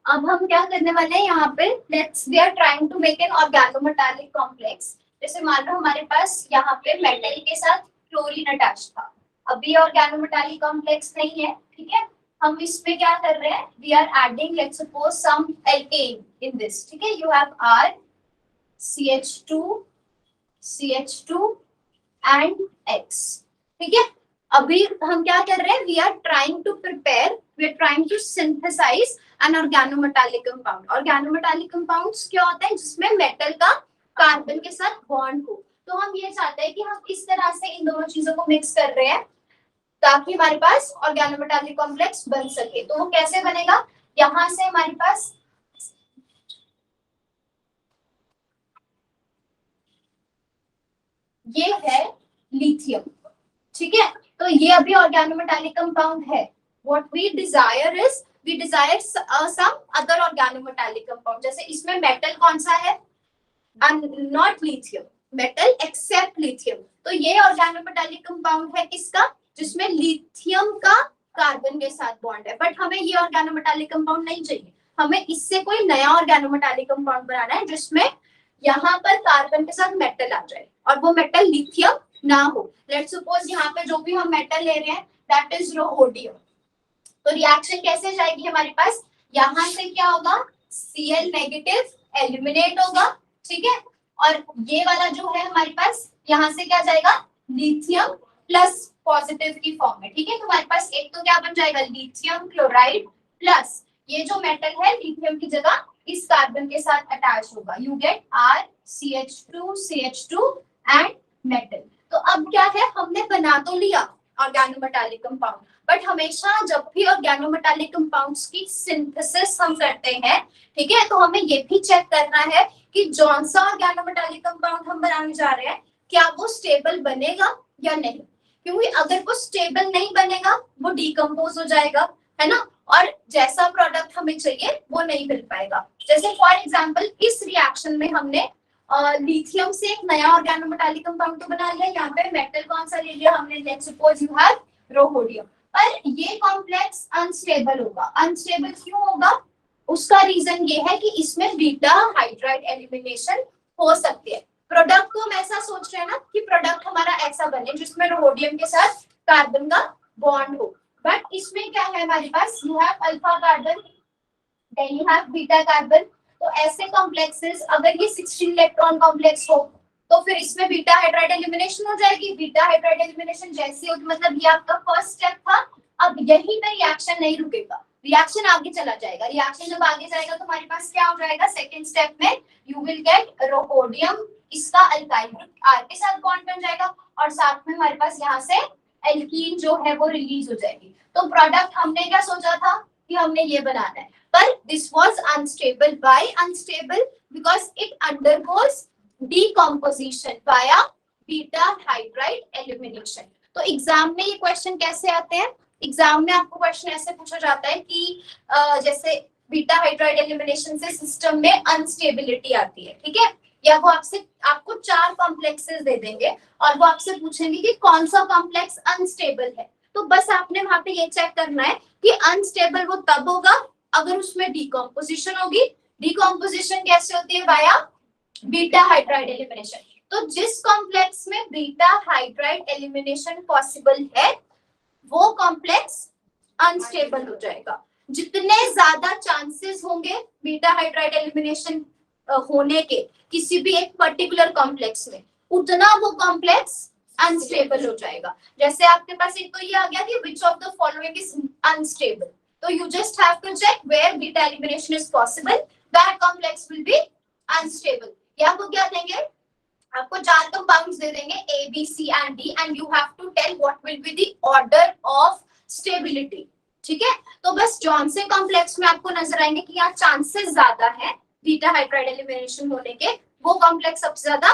अब हम क्या करने वाले हैं यहाँ पे, we are trying to make an organometallic complex. जैसे मान लो हमारे पास यहाँ पे मेटल के साथ क्लोरीन अटैच था, अभी ऑर्गेनोमेटालिक कॉम्प्लेक्स नहीं है। ठीक है, हम इसमें क्या कर रहे हैं, we are adding let's suppose some alkane in this. ठीक है, you have R CH2 and X। ठीक है, अभी हम क्या कर रहे हैं, we are trying to synthesise an organometallic compound. Organometallic compounds क्या होते हैं? जिसमें मेटल का कार्बन के साथ बॉन्ड हो। तो हम ये चाहते हैं कि हम इस तरह से इन दोनों चीजों को मिक्स कर रहे हैं ताकि हमारे पास ऑर्गेनोमेटालिक कॉम्प्लेक्स बन सके। तो वो कैसे बनेगा? यहां से हमारे पास ये है लिथियम। ठीक है, तो ये अभी ऑर्गेनोमेटालिक कंपाउंड है। What we desire is, we desire some other organometallic compound. जैसे इसमें मेटल कौन सा है? Not lithium, metal except lithium. तो ये ऑर्गेनोमेटालिक कंपाउंड है किसका? जिसमें लिथियम का कार्बन के साथ बॉन्ड है। बट हमें ये ऑर्गेनोमेटालिक कंपाउंड नहीं चाहिए, हमें इससे कोई नया ऑर्गेनोमेटालिक कंपाउंड बनाना है जिसमें यहाँ पर कार्बन के साथ मेटल आ जाए और वो मेटल लिथियम ना हो। लेट्स सपोज यहाँ पे जो भी हम मेटल ले रहे हैं दैट इज रोडियम। तो रिएक्शन कैसे जाएगी हमारे पास? यहाँ से क्या होगा, Cl नेगेटिव एलिमिनेट होगा। ठीक है, और ये वाला जो है हमारे पास यहाँ से क्या जाएगा, लिथियम प्लस पॉजिटिव की फॉर्म में। ठीक है, तो हमारे पास एक तो क्या बन जाएगा, लिथियम क्लोराइड प्लस ये जो मेटल है लिथियम की जगह इस कार्बन के साथ अटैच होगा। You get R CH2 and metal. तो अब क्या है, हमने बना तो लिया ऑर्गेनोमेटालिक कंपाउंड, बट हमेशा जब भी ऑर्गेनोमेटालिक कंपाउंड्स की सिंथेसिस हम करते हैं, ठीक है, तो हमें ये भी चेक करना है कि जौन सा ऑर्गेनोमेटालिक कंपाउंड हम बनाने जा रहे हैं क्या वो स्टेबल बनेगा या नहीं, क्योंकि अगर वो स्टेबल नहीं बनेगा वो डिकम्पोज हो जाएगा, है ना, और जैसा प्रोडक्ट हमें चाहिए वो नहीं मिल पाएगा। जैसे फॉर एग्जांपल इस रिएक्शन में हमने लिथियम से एक नया ऑर्गेनोमेटालिक कंपाउंड तो बना लिया, यहाँ पे मेटल कौन सा ले लिया हमने, लेट्स सपोज यू हैव रोहोडियम, पर ये कॉम्प्लेक्स अनस्टेबल होगा। अनस्टेबल क्यों होगा, उसका रीजन ये है कि इसमें बीटा हाइड्राइड एलिमिनेशन हो सकती है। प्रोडक्ट को हम ऐसा सोच रहे हैं ना कि प्रोडक्ट हमारा ऐसा बने जिसमें रोहोडियम के साथ कार्बन का बॉन्ड हो, बट इसमें क्या है हमारे पास, you have alpha carbon then you have beta carbon, तो ऐसे कॉम्प्लेक्सेस अगर ये 16 इलेक्ट्रॉन कॉम्प्लेक्स हो तो फिर इसमें बीटा हाइड्राइड एलिमिनेशन हो जाएगी। बीटा हाइड्राइड एलिमिनेशन जैसे हो, मतलब ये आपका फर्स्ट स्टेप था, अब यही पे रिएक्शन नहीं रुकेगा, रिएक्शन आगे चला जाएगा। रिएक्शन जब आगे जाएगा तो हमारे पास क्या हो जाएगा, सेकंड स्टेप में यू विल गेट रोहोडियम, इसका अल्काइल ग्रुप आर के साथ बॉन्ड बन जाएगा और साथ में हमारे पास यहाँ से एल्कीन जो है वो रिलीज हो जाएगी। तो प्रोडक्ट हमने क्या सोचा था कि हमने ये बनाना है, but this was unstable. Why unstable? Because it undergoes decomposition via beta hydride elimination. तो एग्जाम में ये क्वेश्चन कैसे आते हैं, एग्जाम में आपको क्वेश्चन ऐसे पूछा जाता है कि जैसे बीटा हाइड्राइड एलिमिनेशन से सिस्टम में अनस्टेबिलिटी आती है, ठीक है, या वो आपको 4 कॉम्प्लेक्सेस दे देंगे और वो आपसे पूछेंगे कि कौन सा कॉम्प्लेक्स अनस्टेबल है, तो बस आपने वहां पे ये चेक करना है कि अनस्टेबल वो तब होगा अगर उसमें डिकम्पोजिशन होगी। डिकम्पोजिशन कैसे होती है, वाया बीटा हाइड्राइड एलिमिनेशन। तो जिस कॉम्प्लेक्स में बीटा हाइड्राइड एलिमिनेशन पॉसिबल है वो कॉम्प्लेक्स अनस्टेबल हो जाएगा। जितने ज्यादा चांसेस होंगे बीटा हाइड्राइड एलिमिनेशन होने के किसी भी एक पर्टिकुलर कॉम्प्लेक्स में, उतना वो कॉम्प्लेक्स अनस्टेबल हो जाएगा। जैसे आपके पास एक तो ये आ गया कि which of the following is unstable, so you just have to check where beta elimination is possible, that complex will be unstable। या वो क्या देंगे, आपको 4 कंपाउंड्स दे देंगे A, B, C and D and you have to tell what will be the order of stability, ठीक है। तो बस जौन से कॉम्प्लेक्स में आपको नजर आएंगे कि यहाँ चांसेस ज्यादा है बीटा हाइड्राइड एलिमिनेशन होने के, वो कॉम्प्लेक्स सबसे ज्यादा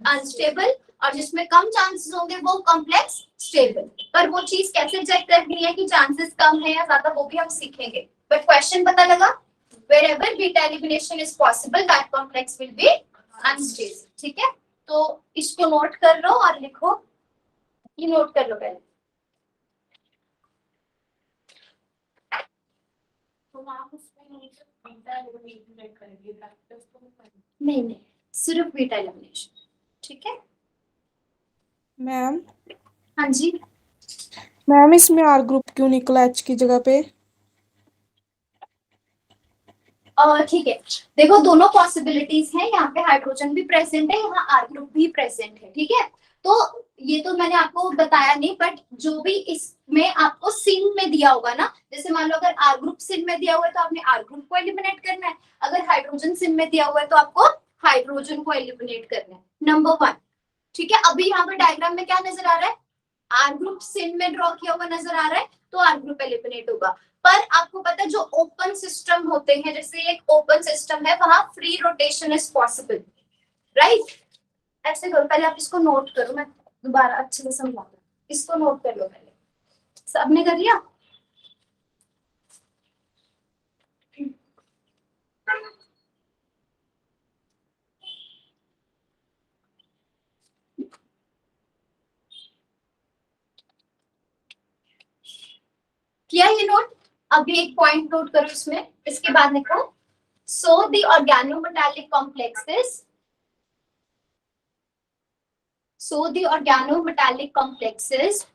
अनस्टेबल, और जिसमें कम चांसेस होंगे वो कॉम्प्लेक्स स्टेबल। पर वो चीज कैसे चेक करनी है कि चांसेस कम है या ज्यादा, वो भी हम सीखेंगे, बट क्वेश्चन पता लगा, wherever beta elimination is possible that complex will be unstable, ठीक है। तो इसको नोट कर लो और लिखो, ये नोट कर लो पहले। नहीं, सिर्फ बीटा एलिमिनेशन, ठीक है। मैम हाँ जी, मैम इसमें आर ग्रुप क्यों निकला एच की जगह पे? ठीक है, देखो दोनों पॉसिबिलिटीज हैं, यहाँ पे हाइड्रोजन भी प्रेजेंट है, यहाँ आर ग्रुप भी प्रेजेंट है, ठीक है। तो ये तो मैंने आपको बताया नहीं, बट जो भी इसमें आपको सिन में दिया होगा ना, जैसे मान लो अगर आर ग्रुप सिन में दिया हुआ है तो आपने आर ग्रुप को एलिमिनेट करना है, अगर हाइड्रोजन सिन में दिया हुआ है तो आपको हाइड्रोजन को एलिमिनेट करना है, नंबर 1, ठीक है। अभी यहाँ पे डायग्राम में क्या नजर आ रहा है, आर ग्रुप सिन में ड्रॉ किया हुआ नजर आ रहा है, तो आर ग्रुप एलिमिनेट होगा। पर आपको पता है जो ओपन सिस्टम होते हैं, जैसे एक ओपन सिस्टम है वहां free rotation is possible, right. ऐसे करो, पहले आप इसको नोट करो, मैं दोबारा अच्छे से समझाऊंगा, इसको नोट कर लो पहले। सबने कर लिया, किया ये नोट। अभी एक पॉइंट नोट करो इसमें, इसके बाद लिखो, so the organometallic complexes, so the organometallic complexes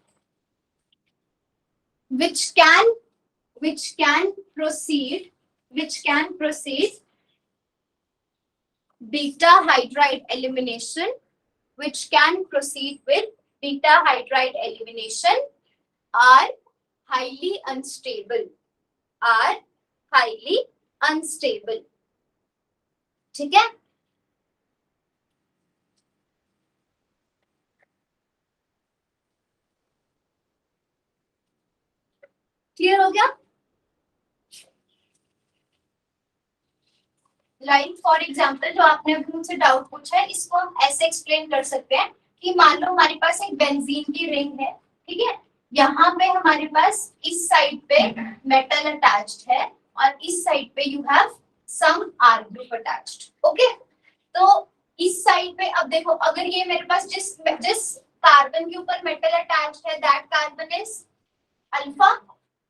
which can proceed beta hydride elimination, which can proceed with beta hydride elimination are highly unstable, ठीक है। क्लियर हो गया? लाइक फॉर एग्जाम्पल जो आपने अभी मुझसे डाउट पूछा है, इसको हम ऐसे एक्सप्लेन कर सकते हैं कि मान लो हमारे पास एक बेंजीन की रिंग है, ठीक है, यहाँ पे हमारे पास इस साइड पे मेटल अटैच्ड है और इस साइड पे you have some R group attached, okay. तो इस साइड पे अब देखो, अगर ये मेरे पास जिस कार्बन के ऊपर मेटल अटैच्ड है दैट कार्बन इज अल्फा,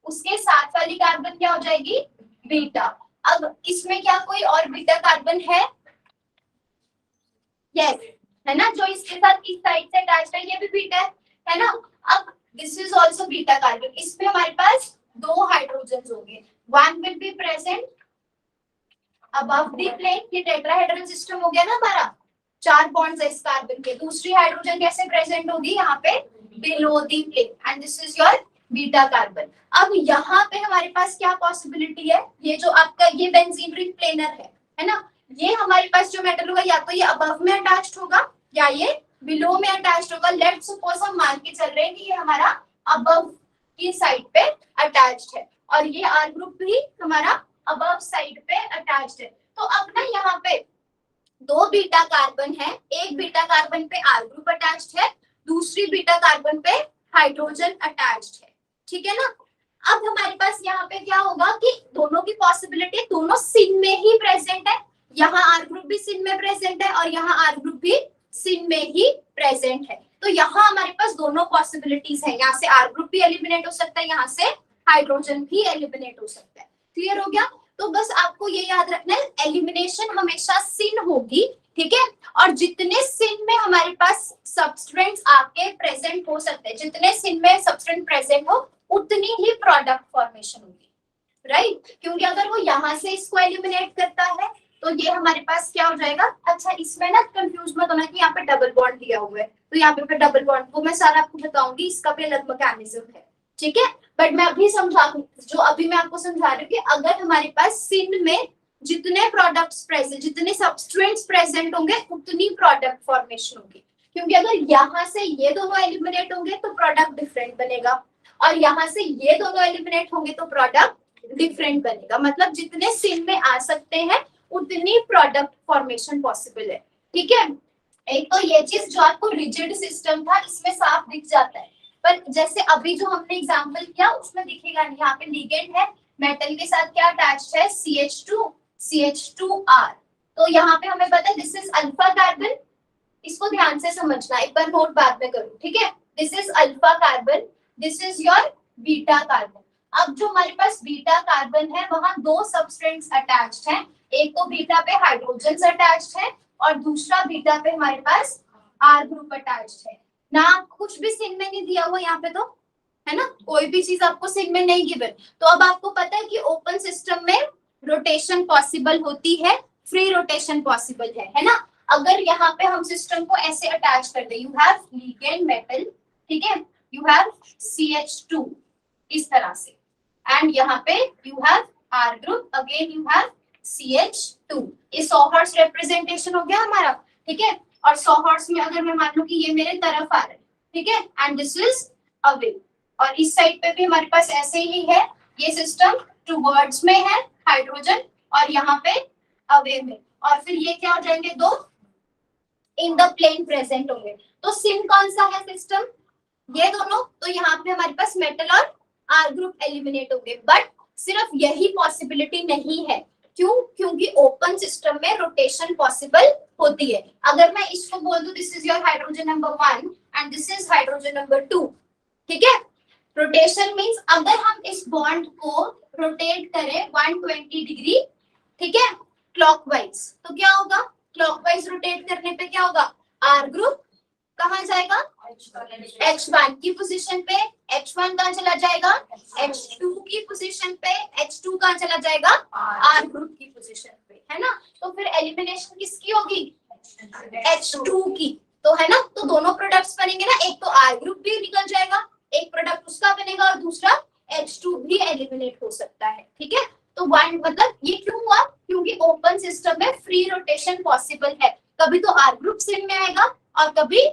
उसके साथ वाली कार्बन क्या हो जाएगी, बीटा। अब इसमें क्या कोई और बीटा कार्बन है? यस, है ना, जो इसके साथ इस साइड से अटैच्ड है ये भी बीटा है ना। अब this is also beta carbon, इसमें हमारे पास दो हाइड्रोजन होंगे, one will be present above the plane, ये टेट्राहेड्रल सिस्टम हो गया ना हमारा, चार बॉन्ड्स है इस कार्बन के, दूसरी हाइड्रोजन कैसे प्रेजेंट होगी यहाँ पे below the plane, and this is your beta carbon. अब यहाँ पे हमारे पास क्या पॉसिबिलिटी है, ये जो आपका ये बेंजीन रिंग प्लेनर है ना, ये हमारे पास जो मेटल होगा या तो ये अबव में अटैच्ड होगा या ये बिलो में अटैच्ड होगा। लेट्स सपोज हम मान के चल रहे हैं कि ये हमारा अबव की साइड पे अटैच्ड है और ये आर ग्रुप भी हमारा अबव साइड पे अटैच्ड है। तो अब ना यहाँ पे दो बीटा कार्बन है, एक बीटा कार्बन पे आर ग्रुप अटैच्ड है, दूसरी बीटा कार्बन पे हाइड्रोजन अटैच्ड है, ठीक है ना। अब हमारे पास यहाँ पे क्या होगा कि दोनों की पॉसिबिलिटी, दोनों सिन में ही प्रेजेंट है, यहाँ आर ग्रुप भी सिन में प्रेजेंट है और यहाँ आर ग्रुप भी सिन में ही प्रेजेंट है। तो यहाँ हमारे पास दोनों पॉसिबिलिटीज है, यहाँ से आर ग्रुप भी एलिमिनेट हो सकता है, यहाँ से हाइड्रोजन भी एलिमिनेट हो सकता है। क्लियर हो गया? तो बस आपको ये याद रखना है, एलिमिनेशन हमेशा सिन होगी, ठीक है, और जितने सिन में हमारे पास सब्सटेंस आके प्रेजेंट हो सकते हैं, जितने सिन में सब्सटेंस प्रेजेंट हो उतनी ही प्रोडक्ट फॉर्मेशन होगी, राइट। क्योंकि अगर वो यहाँ से इसको एलिमिनेट करता है तो ये हमारे पास क्या हो जाएगा, अच्छा इसमें ना कंफ्यूज मत होना कि यहाँ पे डबल बॉन्ड दिया हुआ है, तो यहाँ पे डबल बॉन्ड, वो मैं सारा आपको बताऊंगी, इसका भी अलग मैकेनिज्म है, ठीक है। बट मैं अभी जो अभी मैं आपको समझा रही हूँ कि अगर हमारे पास सिन में जितने प्रोडक्ट्स प्रेजेंट, जितने सब्सटेंस प्रेजेंट होंगे उतनी प्रोडक्ट फॉर्मेशन होगी। क्योंकि अगर यहाँ से ये दोनों एलिमिनेट होंगे तो प्रोडक्ट डिफरेंट बनेगा और यहाँ से ये दोनों एलिमिनेट होंगे तो प्रोडक्ट डिफरेंट बनेगा। मतलब जितने सिन में आ सकते हैं उतनी प्रोडक्ट फॉर्मेशन पॉसिबल है, ठीक है। एक तो ये चीज जो आपको रिजिड सिस्टम था इसमें साफ दिख जाता है, पर जैसे अभी जो हमने एग्जांपल किया उसमें दिखेगा नहीं। यहाँ पे लिगेंड है, मेटल के साथ क्या अटैच्ड है, CH2R। तो यहाँ पे हमें पता है दिस इज अल्फा कार्बन, इसको ध्यान से समझना, एक बार नोट बाद में करो, ठीक है। This is alpha carbon, this is your beta carbon. अब जो हमारे पास बीटा कार्बन है वहां दो सब्सटेंस अटैच्ड हैं, एक तो बीटा पे हाइड्रोजन अटैच्ड है और दूसरा बीटा पे हमारे पास आर ग्रुप अटैच्ड है ना। कुछ भी सिन में नहीं दिया हुआ यहाँ पे, तो है ना, कोई भी चीज आपको सिन में नहीं गिवन। तो अब आपको पता है कि ओपन सिस्टम में रोटेशन पॉसिबल होती है, फ्री रोटेशन पॉसिबल है ना। अगर यहाँ पे हम सिस्टम को ऐसे अटैच कर दे, यू हैव लिगेंड मेटल, ठीक है, यू हैव CH2 इस तरह से, एंड यहाँ पे you have R group, again you have CH2, ये सॉहर्ट्ज रिप्रेजेंटेशन हो गया हमारा, ठीक है। और सॉहर्ट्ज में अगर मैं मान लूं कि ये मेरे तरफ आ रहा है, ठीक है, एंड दिस इज अवे, और इस साइड पे भी हमारे पास ऐसे ही है, ये सिस्टम टुवर्ड्स में है हाइड्रोजन और यहाँ पे अवे में, और फिर ये क्या हो जाएंगे, दो इन द प्लेन प्रेजेंट होंगे। तो सिन कौन सा है सिस्टम, ये दोनों। तो यहाँ पे हमारे पास मेटल और आर ग्रुप एलिमिनेट होंगे, बट सिर्फ यही पॉसिबिलिटी नहीं है, क्यों, क्योंकि ओपन सिस्टम में रोटेशन पॉसिबल होती है। अगर मैं इसको बोल दूं this is your hydrogen number 1 and this is hydrogen number 2, ठीक है। रोटेशन मींस अगर हम इस बॉन्ड को रोटेट करें 120 डिग्री, ठीक है, क्लॉकवाइज, तो क्या होगा, क्लॉकवाइज रोटेट करने पे क्या होगा, आर ग्रुप कहाँ जाएगा, H1 की पोजीशन पे, H1 कहाँ चला जाएगा, H2 की पोजीशन पे, H2 कहाँ चला जाएगा, R ग्रुप की पोजीशन पे, है ना। तो फिर एलिमिनेशन किसकी होगी, H2 की, तो है ना। तो दोनों प्रोडक्ट्स बनेंगे ना, एक तो R ग्रुप भी निकल जाएगा, एक प्रोडक्ट उसका बनेगा और दूसरा H2 भी एलिमिनेट हो सकता है, ठीक है। तो वन मतलब ये क्यों हुआ, क्योंकि ओपन सिस्टम में फ्री रोटेशन पॉसिबल है, कभी तो R ग्रुप सिन में आएगा और कभी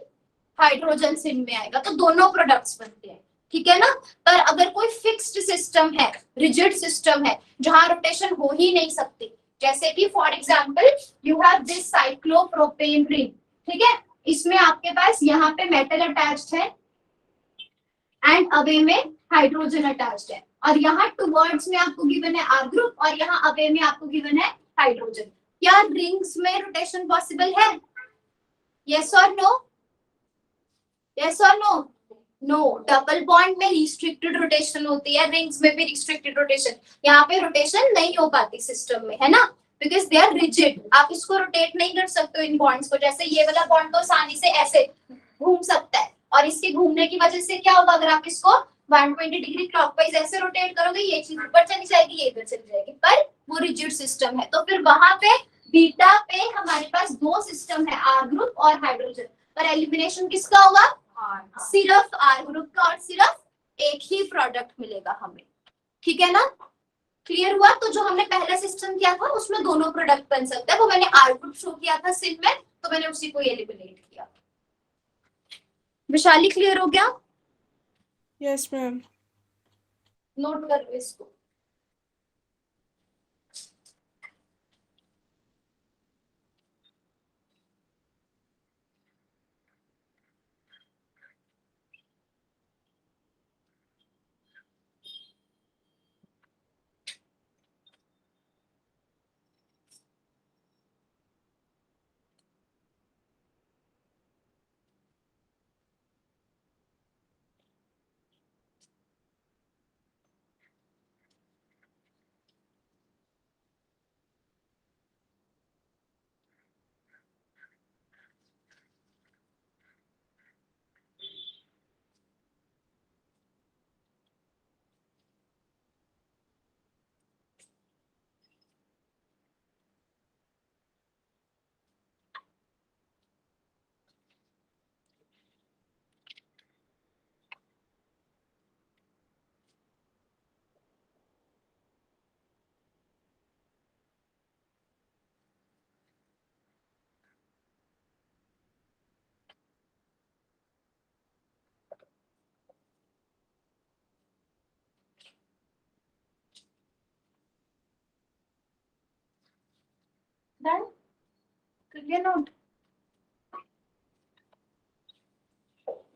हाइड्रोजन सिन में आएगा, तो दोनों प्रोडक्ट्स बनते हैं, ठीक है ना। पर अगर कोई फिक्स्ड सिस्टम है, रिजिड सिस्टम है, जहां रोटेशन हो ही नहीं सकती, जैसे कि for example you have this cyclopropane ring, ठीक है, इसमें आपके पास यहाँ पे मेटल अटैच्ड है एंड अवे में हाइड्रोजन अटैच्ड है, और यहाँ टुवर्ड्स में आपको गिवन है आर ग्रुप और यहाँ अवे में आपको गिवन है हाइड्रोजन। क्या रिंग्स में रोटेशन पॉसिबल है? यस और नो? यस और नो? नो, डबल बॉन्ड में रिस्ट्रिक्टेड रोटेशन होती है, रिंग्स में भी रिस्ट्रिक्टेड रोटेशन। यहाँ पे रोटेशन नहीं हो पाती सिस्टम में, है ना, बिकॉज दे आर रिजिड। आप इसको रोटेट नहीं कर सकते इन बॉन्ड्स को। जैसे ये वाला बॉन्ड तो आसानी से ऐसे घूम सकता है, और इसके घूमने की वजह से क्या होगा, अगर आप इसको 120 डिग्री क्लॉकवाइज ऐसे रोटेट करोगे, ये चीज ऊपर चली जाएगी, ये इधर चली जाएगी, पर वो रिजिड सिस्टम है। तो फिर वहां पे बीटा पे हमारे पास दो सिस्टम है, आर ग्रुप और हाइड्रोजन, पर एलिमिनेशन किसका होगा? सिर्फ आर ग्रुप का, और सिर्फ एक ही प्रोडक्ट मिलेगा हमें, ठीक है ना। क्लियर हुआ? तो जो हमने पहला सिस्टम किया था उसमें दोनों प्रोडक्ट बन सकते हैं, वो मैंने आर ग्रुप शो किया था सिन में, तो मैंने उसी को एलिमिनेट किया। विशाली क्लियर हो गया? Yes ma'am. नोट कर लो इसको। डन? Clear note?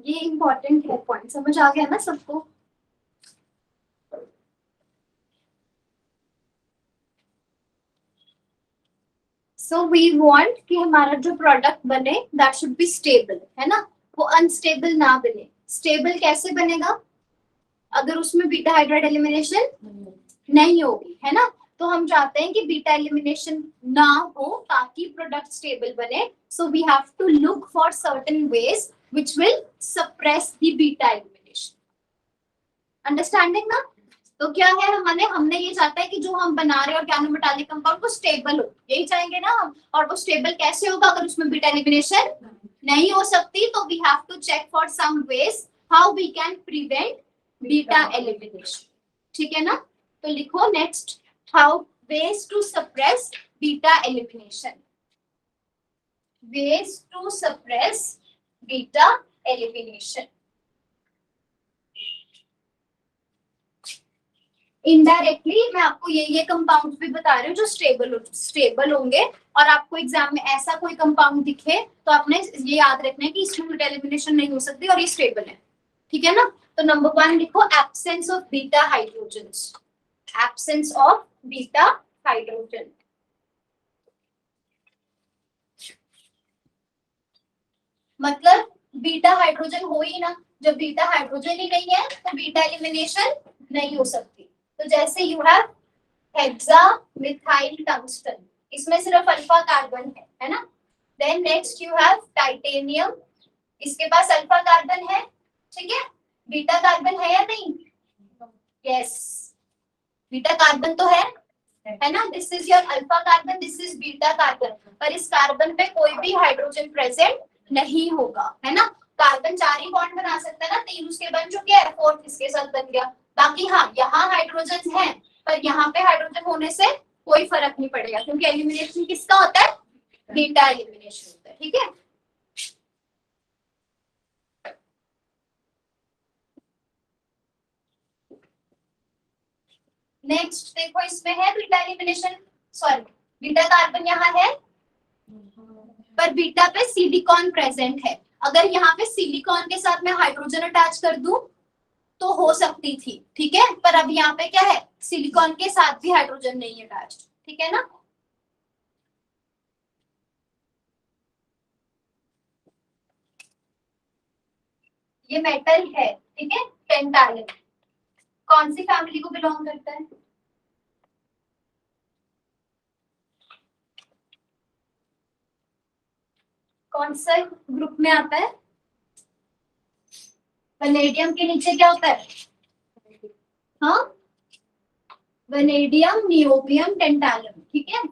ये इंपॉर्टेंट है पॉइंट, समझ आ गया ना सबको? सो वी वांट कि हमारा जो प्रोडक्ट बने दैट शुड बी स्टेबल, है ना, वो अनस्टेबल ना बने। स्टेबल कैसे बनेगा? अगर उसमें बीटा हाइड्राइड एलिमिनेशन नहीं होगी, है ना। तो हम चाहते हैं कि बीटा एलिमिनेशन ना हो ताकि प्रोडक्ट स्टेबल बने। So we have to look for certain ways which will suppress the beta elimination. Understanding ना? तो क्या है, हमने ये चाहता है कि जो हम बना रहे हैं ऑर्गेनोमेटालिक कंपाउंड वो स्टेबल हो, यही चाहेंगे ना हम। और वो स्टेबल कैसे होगा अगर उसमें बीटा एलिमिनेशन नहीं हो सकती? तो we have to check for some ways how we can prevent beta elimination, ठीक है ना। तो लिखो next, how ways to suppress beta elimination, ways to suppress beta elimination. Indirectly मैं आपको ये कंपाउंड भी बता रही हूँ जो स्टेबल होंगे, और आपको एग्जाम में ऐसा कोई कंपाउंड दिखे तो आपने ये याद रखना है कि इसमें बीटा एलिमिनेशन नहीं हो सकती और ये स्टेबल है, ठीक है ना। तो नंबर 1 लिखो, absence of beta hydrogens, absence of beta hydrogen. मतलब बीटा हाइड्रोजन हो ही ना, जब बीटा हाइड्रोजन ही नहीं है तो बीटा एलिमिनेशन नहीं हो सकती। तो जैसे you have hexa methyl tungsten, इसमें सिर्फ अल्फा कार्बन है ना। Then next you have titanium, इसके पास अल्फा कार्बन है, ठीक है, बीटा कार्बन है या नहीं? यस, बीटा कार्बन तो है ना। This is your alpha carbon, this is beta carbon, पर इस कार्बन पे कोई भी हाइड्रोजन प्रेजेंट नहीं होगा, है ना। कार्बन 4 ही बॉन्ड बना सकता है ना, 3 उसके बन चुके हैं, 4th इसके साथ बन गया। बाकी हाँ, यहाँ हाइड्रोजन है, पर यहाँ पे हाइड्रोजन होने से कोई फर्क नहीं पड़ेगा, क्योंकि एलिमिनेशन किसका होता है? बीटा एलिमिनेशन होता है, ठीक है। नेक्स्ट देखो इसमें है beta elimination, sorry beta carbon यहाँ है पर बीटा पे सिलिकॉन प्रेजेंट है। अगर यहाँ पे सिलिकॉन के साथ मैं हाइड्रोजन अटैच कर दूं तो हो सकती थी, ठीक है, पर अब यहाँ पे क्या है, सिलिकॉन के साथ भी हाइड्रोजन नहीं है अटैच, ठीक है ना। ये मेटल है, ठीक है, पेंटालिन कौन सी फैमिली को बिलोंग करता है? कौन सा ग्रुप में आता है? वनेडियम के नीचे क्या होता है? हाँ, वनेडियम, नियोबियम, टेंटालम, ठीक है,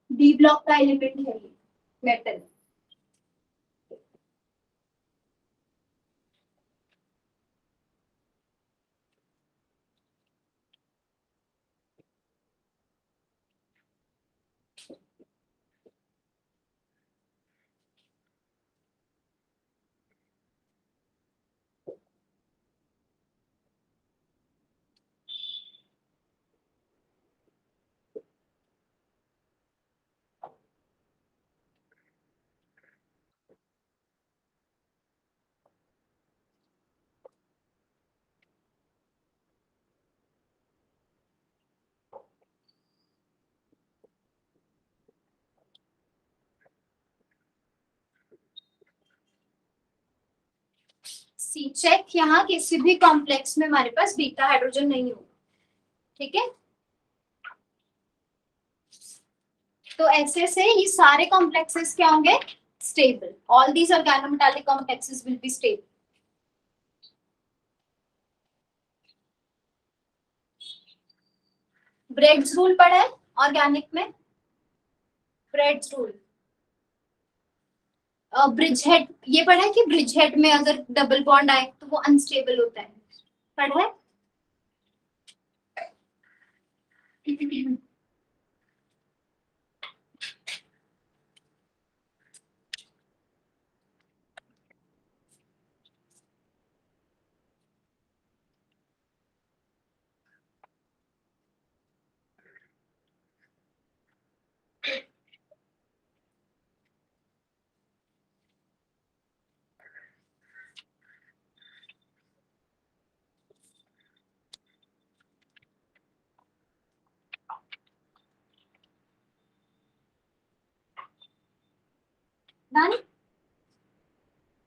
डी ब्लॉक का एलिमेंट है ये मेटल। सी चेक, यहाँ किसी भी कॉम्प्लेक्स में हमारे पास बीटा हाइड्रोजन नहीं होगा, ठीक है। तो ऐसे से ये सारे कॉम्प्लेक्सेस क्या होंगे, stable, all these organometallic complexes will be stable. Bredt's rule पढ़ा है ऑर्गेनिक में, ब्रेड्स रूल, ब्रिज हेड ये पढ़ा है कि ब्रिज हेड में अगर डबल बॉन्ड आए तो वो अनस्टेबल होता है, पढ़ा है?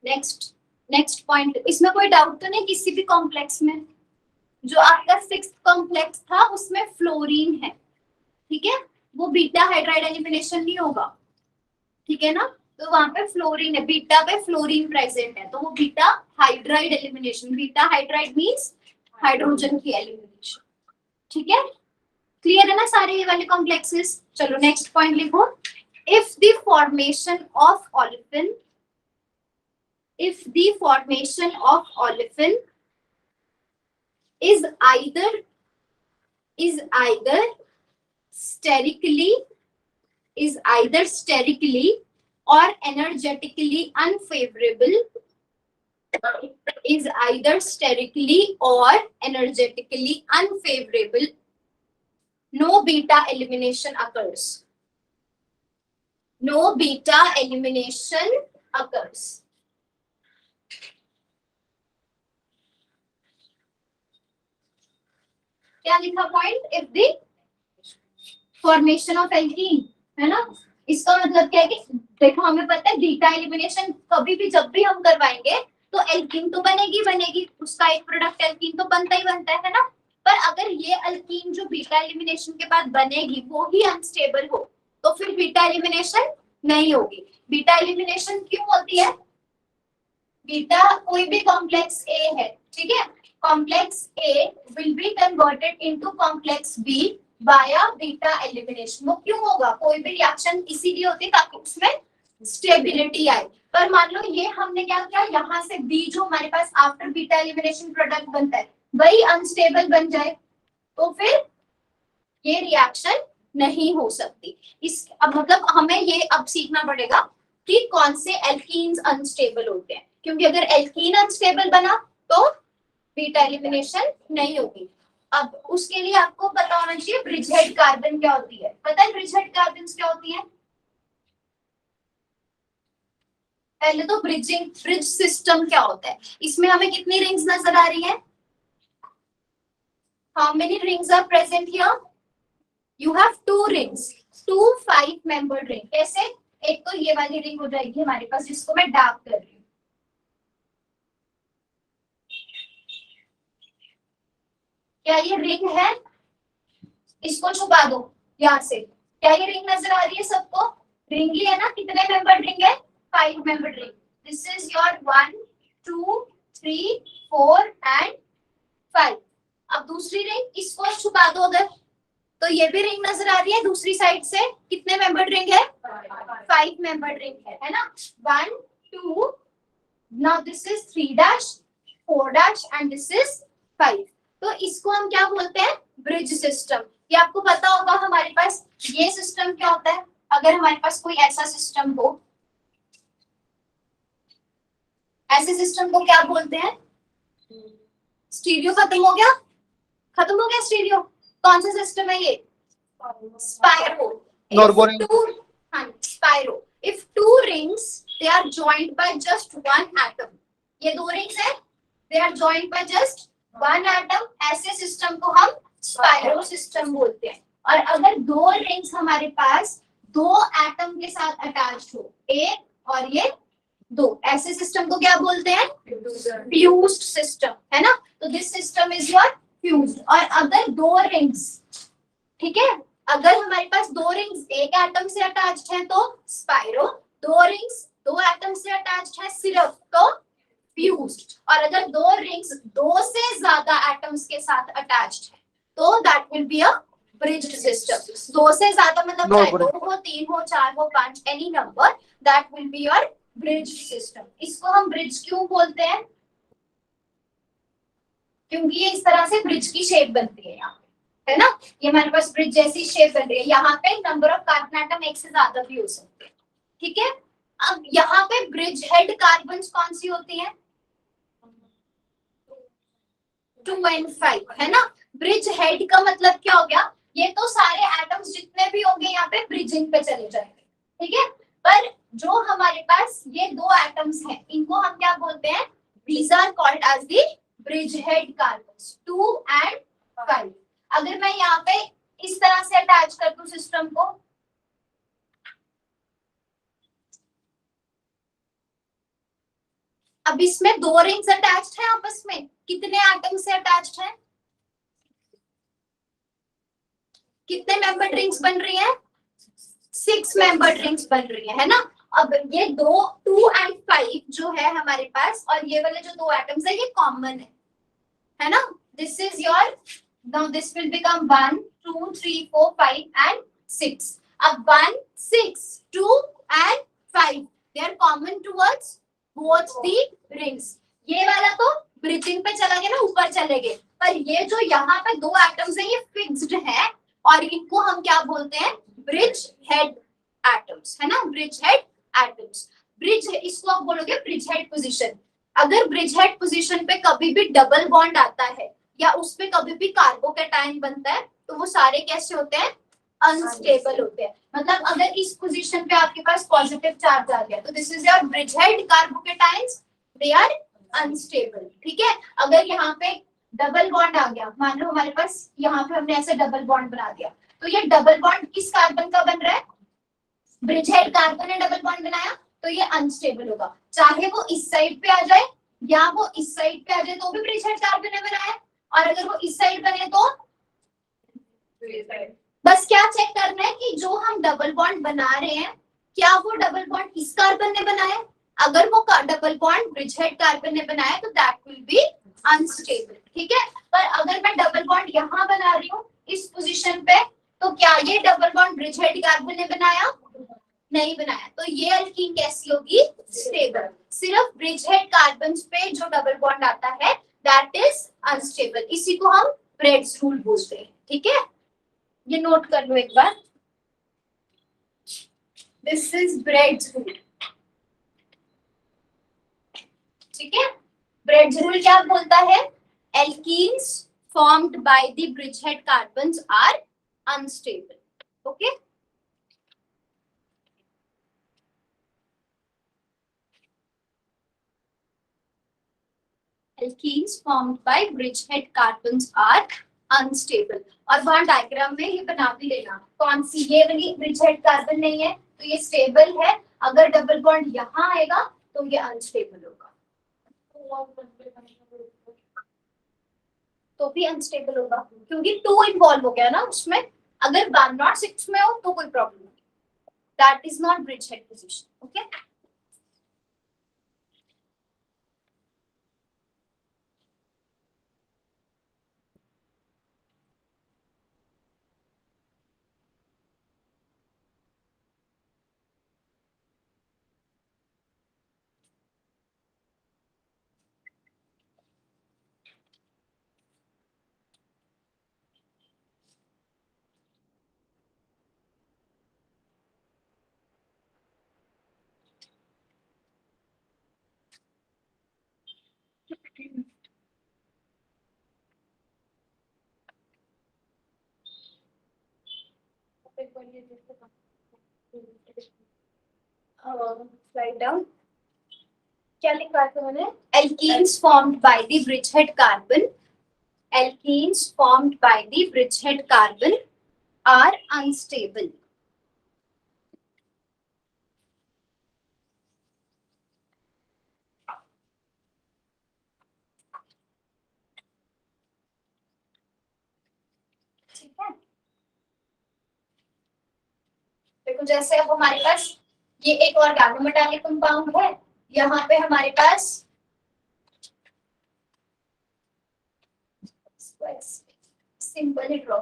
नेक्स्ट नेक्स्ट पॉइंट, इसमें कोई डाउट तो नहीं किसी भी कॉम्प्लेक्स में? जो आपका सिक्स्थ कॉम्प्लेक्स था उसमें फ्लोरीन है, ठीक है, वो बीटा हाइड्राइड एलिमिनेशन नहीं होगा, ठीक है ना, तो वहां पे फ्लोरीन है, बीटा पे फ्लोरीन प्रेजेंट है, तो वो beta hydride elimination, beta hydride means hydrogen की एलिमिनेशन, ठीक है, क्लियर है ना सारे ये वाले कॉम्प्लेक्सेस। चलो नेक्स्ट पॉइंट लिखो, if the formation of olefin, if the formation of olefin is either sterically or energetically unfavorable, is either sterically or energetically unfavorable, no beta elimination occurs, no beta elimination occurs। क्या लिखा point, if the formation of alkene, है ना, इसका मतलब क्या है कि देखो हमें पता है बीटा एलिमिनेशन कभी भी जब भी हम करवाएंगे तो एल्कीन तो बनेगी, उसका एक प्रोडक्ट एल्कीन तो बनता ही बनता है ना, पर अगर ये एल्कीन जो बीटा एलिमिनेशन के बाद बनेगी वो ही अनस्टेबल हो तो फिर बीटा एलिमिनेशन नहीं होगी। बीटा एलिमिनेशन क्यों होती है, बीटा कोई भी कॉम्प्लेक्स ए है, ठीक है, complex A will be converted into complex B via beta elimination। वो क्यों होगा, कोई भी रिएक्शन इसीलिए होती है ताकि उसमें स्टेबिलिटी आए, पर मान लो ये हमने क्या किया, यहाँ से B जो हमारे पास आफ्टर बीटा एलिमिनेशन प्रोडक्ट बनता है वही अनस्टेबल बन जाए तो फिर ये रिएक्शन नहीं हो सकती। इस अब मतलब हमें ये अब सीखना पड़ेगा कि कौन से एल्कीन्स अनस्टेबल होते हैं, क्योंकि अगर एल्कीन अनस्टेबल बना तो बीटा एलिमिनेशन नहीं होगी। अब उसके लिए आपको पता होना चाहिए ब्रिज हेड कार्बन क्या होती है। पता है ब्रिज हेड कार्बन क्या होती है? पहले तो ब्रिज सिस्टम क्या होता है। इसमें हमें कितनी रिंग्स नजर आ रही है? How many rings are present here? You have 2 rings, 2 5 membered ring. कैसे? एक तो ये वाली रिंग हो जाएगी हमारे पास, जिसको मैं डार्क कर रही हूँ। क्या ये रिंग है? इसको छुपा दो यहाँ से। क्या ये रिंग नजर आ रही है सबको? रिंग ही है ना। कितने मेंबर्ड रिंग है? 5 membered ring. This is your 1 2 3 4 and 5। अब दूसरी रिंग, इसको छुपा दो उधर। तो ये भी रिंग नजर आ रही है दूसरी साइड से। कितने मेंबर्ड रिंग है? 5 मेंबर्ड रिंग है ना। 1 2, now this is 3 dash 4 dash and this is 5। तो इसको हम क्या बोलते हैं? Bridge system. ये आपको पता होगा हमारे पास ये सिस्टम क्या होता है। अगर हमारे पास कोई ऐसा सिस्टम हो, ऐसे सिस्टम को क्या बोलते हैं? स्टीरियो खत्म हो गया? खत्म हो गया स्टीरियो। कौन सा सिस्टम है ये? Spiro. Spiro. If two rings they are joined by just one atom, ये दो रिंग्स है, they are joined by just one atom, ऐसे सिस्टम को हम स्पाइरो सिस्टम बोलते हैं। और अगर दो रिंग्स हमारे पास दो एटम के साथ अटैच्ड हो, एक और ये दो, ऐसे सिस्टम को क्या बोलते हैं? फ्यूज्ड सिस्टम, है ना। तो this system is your fused. और अगर दो रिंग्स, ठीक है, अगर हमारे पास दो रिंग्स एक एटम से अटैच्ड है तो स्पाइरो, दो रिंग्स दो एटम से अटैच्ड है सिर्फ तो फ्यूज्ड। और अगर दो रिंग्स दो से ज्यादा एटम्स के साथ अटैच्ड है तो that will be a bridged system. दो से ज्यादा मतलब चाहे दो हो, तीन हो, चार हो, पांच, any number, that will be your bridged system. इसको हम ब्रिज क्यों बोलते हैं? क्योंकि ये इस तरह से ब्रिज की शेप बनती है यहाँ पे, है ना। ये हमारे पास ब्रिज जैसी शेप बन रही है। यहाँ पे नंबर ऑफ कार्बन एटम एक से ज्यादा भी हो सकते हैं, ठीक है। अब यहाँ पे ब्रिज हेड कार्बन कौन सी होती है? 2 and 5, है ना। ब्रिज हेड का मतलब क्या हो गया? ये तो सारे एटम्स जितने भी होंगे यहाँ पे ब्रिजिंग पे चले जाएंगे, ठीक है। पर जो हमारे पास ये दो एटम्स हैं, इनको हम क्या बोलते हैं? These are called as the bridgehead carbons 2 and 5। अगर मैं यहाँ पे इस तरह से अटैच कर दूं सिस्टम को, अब इसमें दो रिंग्स अटैच्ड है आपस में, कितने एटम से अटैच्ड है? कितने मेंबर्ड रिंग्स बन रही है? 6 मेंबर्ड रिंग्स बन रही है ना। अब ये दो 2 and 5 जो है हमारे पास, और ये वाले जो दो एटम्स है ये कॉमन है ना। This is your, now this will become 1 2 3 4 5 and 6। अब 1 6 2 and 5 they are common towards both the rings। ये वाला तो ब्रिजिंग पे चला गया ना, ऊपर चले गए। पर ये जो यहाँ पे दो एटम्स है ये फिक्स्ड है और इनको हम क्या बोलते हैं? ब्रिज हेड एटम्स, है ना। Bridge head atoms. ब्रिज, इसको आप बोलोगे ब्रिज हेड पोजीशन। अगर ब्रिज हेड पोजीशन पे कभी भी डबल बॉन्ड आता है या उस पे कभी भी कार्बोकैटायन बनता है तो वो सारे कैसे होते हैं? अनस्टेबल होते हैं। मतलब अगर इस पोजीशन पे आपके पास पॉजिटिव चार्ज आ गया तो this is your bridgehead carbocations, they are unstable, ठीक है। अगर यहाँ पे डबल बॉन्ड आ गया, मान लो हमारे पास यहाँ पे हमने ऐसे डबल बॉन्ड बना दिया, तो ये डबल बॉन्ड किस कार्बन का बन रहा है? ब्रिज हेड कार्बन ने डबल बॉन्ड बनाया तो ये अनस्टेबल होगा। चाहे वो इस साइड पे आ जाए या वो इस साइड पे आ जाए तो भी ब्रिज हेड कार्बन ने बनाया। और अगर वो इस साइड बने तो बस क्या चेक करना है कि जो हम डबल बॉन्ड बना रहे हैं क्या वो डबल बॉन्ड इस कार्बन ने बनाया। अगर वो double bond bridge head carbon ने बनाया तो दैट विल बी अनस्टेबल, ठीक है। पर अगर मैं डबल बॉन्ड यहाँ बना रही हूँ इस पोजीशन पे, तो क्या ये double bond bridge head carbon ने बनाया? नहीं बनाया। तो ये अल्कीन कैसी होगी? स्टेबल। सिर्फ ब्रिज हेड कार्बन पे जो डबल बॉन्ड आता है दैट इज अनस्टेबल। इसी को हम ब्रेड्स रूल बोलते हैं, ठीक है। ये नोट कर लो एक बार, दिस इज ब्रेड्स रूल, ठीक है। ब्रेड्स रूल क्या बोलता है? Alkenes formed by the bridgehead carbons are unstable. Okay. Alkenes formed by bridgehead carbons are unstable. और वहां डायग्राम में ये बना भी लेना, कौन सी ये वाली bridgehead कार्बन नहीं है तो ये स्टेबल है, अगर डबल बॉन्ड यहाँ आएगा तो ये अनस्टेबल होगा, तो भी अनस्टेबल होगा क्योंकि 2 इन्वॉल्व हो गया ना उसमें। अगर 106 में हो तो कोई प्रॉब्लम नहीं, that is not bridgehead position. Okay, write down क्या लिखा है मैंने, alkenes formed by the bridgehead carbon, alkenes formed by the bridgehead carbon are unstable. ठीक है, देखो जैसे अब हमारे पास ये एक ऑर्गेनोमेटालिक कंपाउंड है, यहाँ पे हमारे पास सिंपल ही ड्रॉ,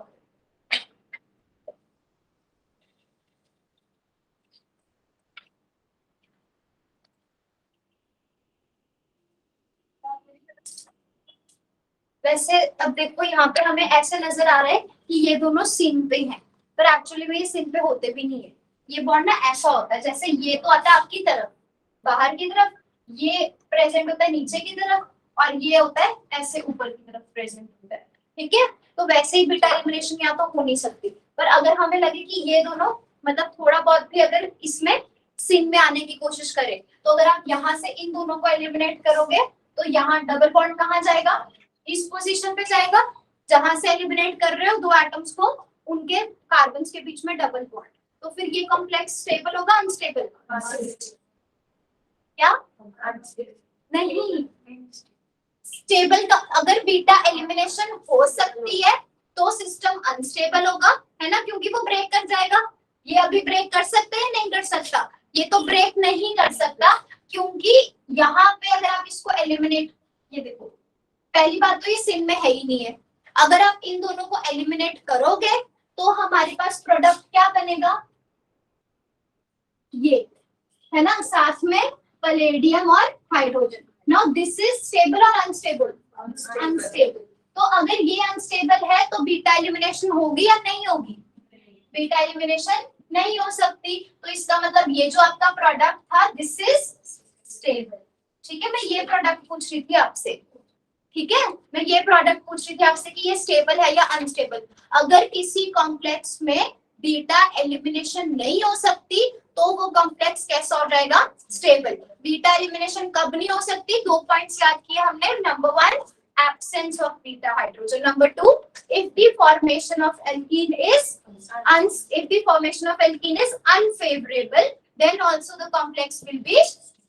वैसे अब देखो यहाँ पे हमें ऐसे नजर आ रहा है कि ये दोनों सीन पे हैं, पर एक्चुअली में ये सीन पे होते भी नहीं है। ये बॉन्ड ना ऐसा होता है जैसे ये तो आता है आपकी तरफ बाहर की तरफ, ये प्रेजेंट होता है नीचे की तरफ, और ये होता है ऐसे ऊपर की तरफ प्रेजेंट होता है। ठीक है, तो वैसे ही बीटा एलिमिनेशन यहाँ तो हो नहीं सकती, पर अगर हमें लगे कि ये दोनों मतलब थोड़ा बहुत भी अगर इसमें सीन में आने की कोशिश करें, तो अगर आप यहाँ से इन दोनों को एलिमिनेट करोगे तो यहाँ डबल बॉन्ड कहाँ जाएगा, इस पोजीशन पे जाएगा जहां से एलिमिनेट कर रहे हो दो एटम्स को, उनके कार्बन्स के बीच में डबल बॉन्ड, तो फिर ये कॉम्प्लेक्स स्टेबल होगा अनस्टेबल? क्या नहीं, स्टेबल का अगर बीटा एलिमिनेशन हो सकती है तो सिस्टम अनस्टेबल होगा, है ना, क्योंकि वो ब्रेक कर जाएगा। ये अभी ब्रेक कर सकते हैं, नहीं कर सकता, ये तो ब्रेक नहीं कर सकता क्योंकि यहाँ पे अगर आप इसको एलिमिनेट, ये देखो पहली बात तो ये सिन में है ही नहीं है, अगर आप इन दोनों को एलिमिनेट करोगे तो हमारे पास प्रोडक्ट क्या बनेगा, ये है ना, साथ में पैलेडियम और hydrogen. Now this is stable और अनस्टेबल? अनस्टेबल। तो अगर ये अनस्टेबल है तो बीटा एलिमिनेशन होगी या नहीं होगी? बीटा एलिमिनेशन नहीं हो सकती, तो इसका मतलब ये जो आपका प्रोडक्ट था दिस इज स्टेबल। ठीक है, मैं ये प्रोडक्ट पूछ रही थी आपसे, ठीक है, मैं ये प्रोडक्ट पूछ रही थी आपसे कि ये स्टेबल है या अनस्टेबल। अगर किसी कॉम्प्लेक्स में बीटा एलिमिनेशन नहीं हो सकती तो वो कॉम्प्लेक्स कैसा हो जाएगा, स्टेबल। बीटा एलिमिनेशन कब नहीं हो सकती, 2 पॉइंट्स याद किए हमने, number 1 absence of beta hydrogen, number 2 if the formation of alkene is unfavorable then also the complex will be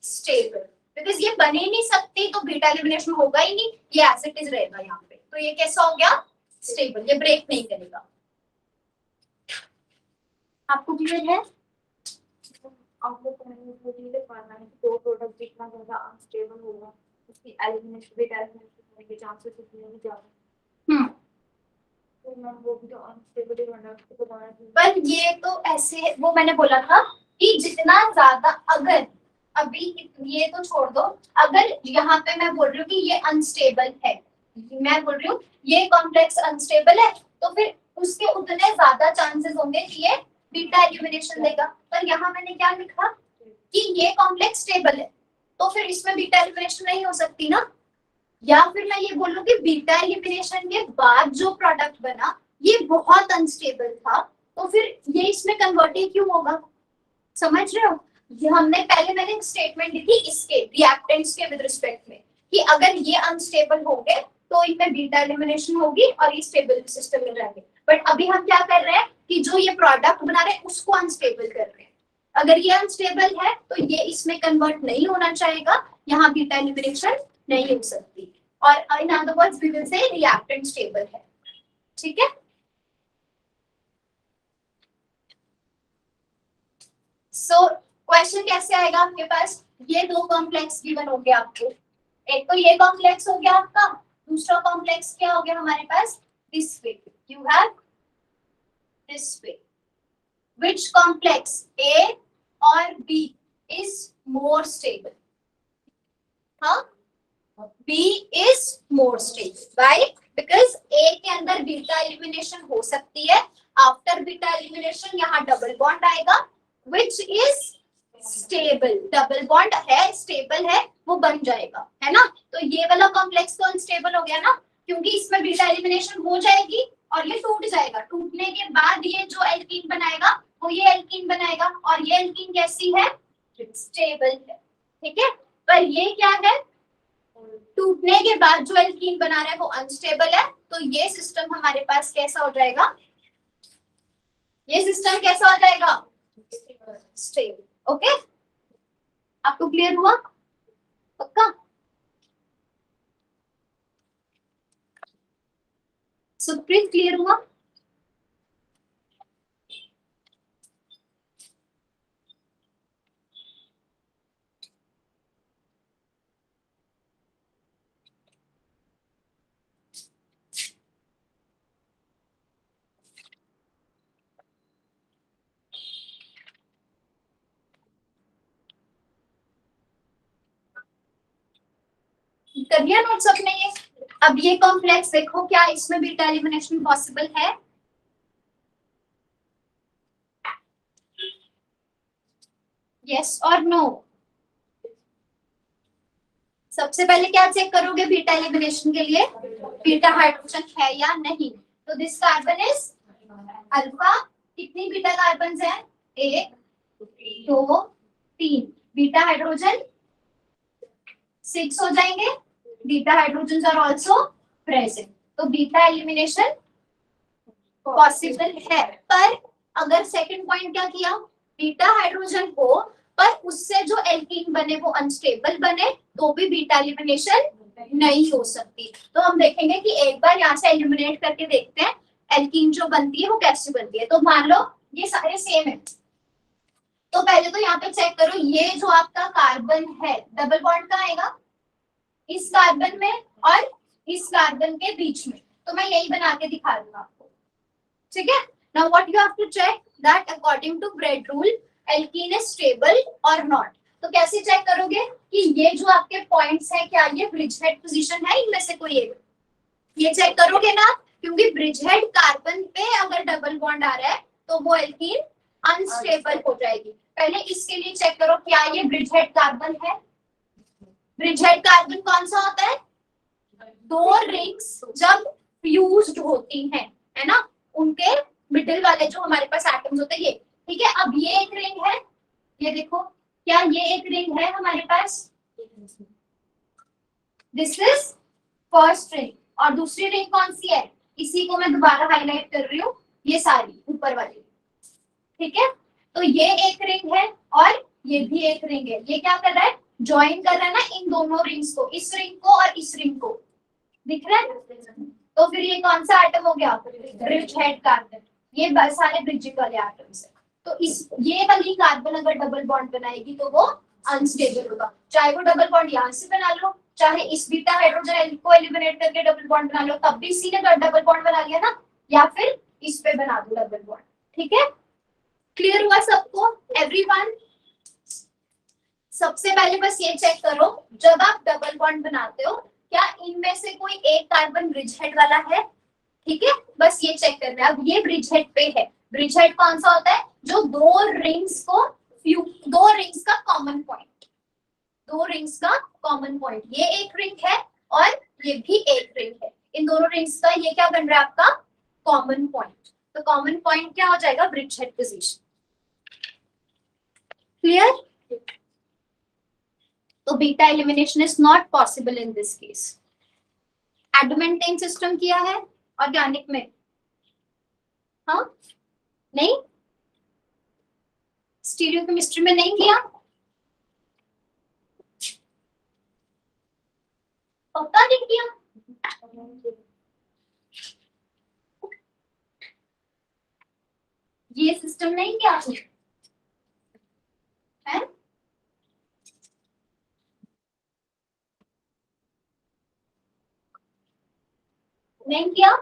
stable, because ये बन ही नहीं सकती तो बीटा एलिमिनेशन होगा ही नहीं, ये एज इट इज रहेगा यहाँ पे, तो ये कैसा हो गया, स्टेबल, ये ब्रेक नहीं करेगा। आपको क्लियर है? आपको दो प्रोडक्ट जितना ज्यादा अनस्टेबल होगा उसकी एलिमिनेशन बीटा एलिमिनेशन होने के चांसेस उतने ही ज्यादा। तो मैम वो भी तो अनस्टेबल ही बना के बताया। पर ये तो ऐसे वो मैंने बोला था कि जितना ज्यादा, अगर अभी ये तो छोड़ दो, अगर यहाँ पे मैं बोल रही हूँ कि ये अनस्टेबल है, मैं बोल रही हूँ ये कॉम्प्लेक्स अनस्टेबल है, तो फिर उसके उतने ज्यादा चांसेस होंगे कि ये बीटा एलिमिनेशन देगा। पर यहाँ मैंने क्या लिखा कि ये कॉम्प्लेक्स स्टेबल है, तो फिर इसमें बीटा एलिमिनेशन नहीं हो सकती ना, या फिर मैं ये बोलूं कि बीटा एलिमिनेशन के बाद जो प्रोडक्ट बना ये बहुत अनस्टेबल था, तो फिर ये इसमें कन्वर्ट ही क्यों होगा? समझ रहे हो? ये हमने पहले मैंने स्टेटमेंट दी थी इसके रिएक्टेंट्स के विद रिस्पेक्ट में कि अगर ये अनस्टेबल हो गए तो इनमें बीटा एलिमिनेशन होगी और ये स्टेबल सिस्टम में रहेंगे। बट अभी हम क्या कर रहे हैं कि जो ये प्रोडक्ट बना रहे हैं उसको अनस्टेबल कर रहे हैं। अगर ये अनस्टेबल है तो ये इसमें कन्वर्ट नहीं होना चाहेगा, यहाँ बीटा एलिमिनेशन नहीं हो सकती, और in other words we will say reactant stable है। ठीक है, सो क्वेश्चन कैसे आएगा आपके पास? ये दो कॉम्प्लेक्स गिवन हो गया आपको, एक तो ये कॉम्प्लेक्स हो गया आपका, दूसरा कॉम्प्लेक्स क्या हो गया हमारे पास? This way you have this way, which complex A और B is more stable? हाँ, B is more stable. Why? Because A के अंदर बीटा एलिमिनेशन हो सकती है, आफ्टर बीटा एलिमिनेशन यहाँ डबल बॉन्ड आएगा which is stable. Double bond है, स्टेबल है, वो बन जाएगा, है ना? तो ये वाला कॉम्प्लेक्स तो अनस्टेबल हो गया ना, क्योंकि इसमें बीटा एलिमिनेशन हो जाएगी और ये टूट जाएगा। टूटने के बाद ये जो एल्कीन बनाएगा वो ये एल्कीन बनाएगा, और ये एल्कीन कैसी है? स्टेबल है। ठीक है, पर ये क्या है? टूटने के बाद जो एल्कीन बना रहा है वो अनस्टेबल है, तो ये सिस्टम हमारे पास कैसा हो जाएगा? ये सिस्टम कैसा हो जाएगा? स्टेबल। ओके, आपको क्लियर हुआ? पक्का? सुप्रीत क्लियर हुआ? कर लिया नोट्स अपने ये? अब ये कॉम्प्लेक्स देखो, क्या इसमें बीटा एलिमिनेशन पॉसिबल है? यस और नो? सबसे पहले क्या चेक करोगे बीटा एलिमिनेशन के लिए? बीटा हाइड्रोजन है या नहीं। तो दिस कार्बन इज अल्फा। कितनी बीटा कार्बन है? 1 2 3। बीटा हाइड्रोजन 6 हो जाएंगे। Beta hydrogen are also present, तो बीटा एलिमिनेशन पॉसिबल है। पर अगर सेकंड पॉइंट क्या किया? बीटा हाइड्रोजन हो पर उससे जो एल्कीन बने वो अनस्टेबल बने, तो भी बीटा एलिमिनेशन नहीं हो सकती। तो हम देखेंगे कि एक बार यहाँ से एलिमिनेट करके देखते हैं एल्कीन जो बनती है वो कैसे बनती है। तो मान लो ये सारे सेम है, तो पहले तो यहाँ पे चेक करो, ये जो आपका कार्बन है डबल बॉन्ड कहाँ आएगा? इस कार्बन में और इस कार्बन के बीच में। तो मैं यही बना के दिखा दूंगा आपको। ठीक है, now what you have to check that according to Bredt rule alkene is stable और नॉट। तो कैसे चेक करोगे कि ये जो आपके पॉइंट्स हैं क्या ये ब्रिजहेड पोजीशन है इनमें से कोई एक? ये चेक करोगे ना, क्योंकि ब्रिजहेड कार्बन पे अगर डबल बॉन्ड आ रहा है तो वो एल्कीन अनस्टेबल हो जाएगी। पहले इसके लिए चेक करो क्या ये ब्रिजहेड कार्बन है। ब्रिजहेड कार्बन कौन सा होता है? दो रिंग्स जब फ्यूज्ड होती हैं, है ना, उनके मिडिल वाले जो हमारे पास एटम्स होते हैं ये। ठीक है, अब ये एक रिंग है, ये देखो, क्या ये एक रिंग है हमारे पास? This is first ring. और दूसरी रिंग कौन सी है? इसी को मैं दोबारा हाईलाइट कर रही हूँ, ये सारी ऊपर वाली। ठीक है, तो ये एक रिंग है और ये भी एक रिंग है। ये क्या कर रहा है? ज्वाइन कर रहा है ना इन दोनों रिंग्स को, इस रिंग को और इस रिंग को। दिख रहा है? तो फिर ये कौन सा एटम हो गया? Bridgehead carbon. ये सारे ब्रिजिंग वाले एटम्स है। तो इस ये वाली कार्बन अगर डबल बॉन्ड बनाएगी तो वो अनस्टेबल होगा, चाहे वो डबल बॉन्ड यहाँ से बना लो, चाहे इस बीटा हाइड्रोजन को एलिमिनेट करके डबल बॉन्ड बना लो, तब भी इसी ने डबल बॉन्ड बना लिया ना, या फिर इस पे बना दो डबल बॉन्ड। ठीक है, क्लियर हुआ सबको? एवरीवन, सबसे पहले बस ये चेक करो, जब आप डबल बॉन्ड बनाते हो क्या इनमें से कोई एक कार्बन ब्रिजहेड वाला है? ठीक है, बस ये चेक करना है। अब ये ब्रिजहेड पे है। ब्रिजहेड कौन सा होता है? जो दो रिंग्स का कॉमन पॉइंट, दो रिंग्स का कॉमन पॉइंट। ये एक रिंग है और ये भी एक रिंग है। इन दोनों रिंग्स का ये क्या बन रहा है आपका कॉमन पॉइंट। तो कॉमन पॉइंट क्या हो जाएगा ब्रिज हेड पोजीशन। क्लियर। तो beta elimination is not possible in this case. Adamantane system किया है ऑर्गेनिक में, हाँ नहीं, स्टीरियोकेमिस्ट्री में नहीं किया, पक्का नहीं किया। ये सिस्टम नहीं किया आपने है? नहीं किया।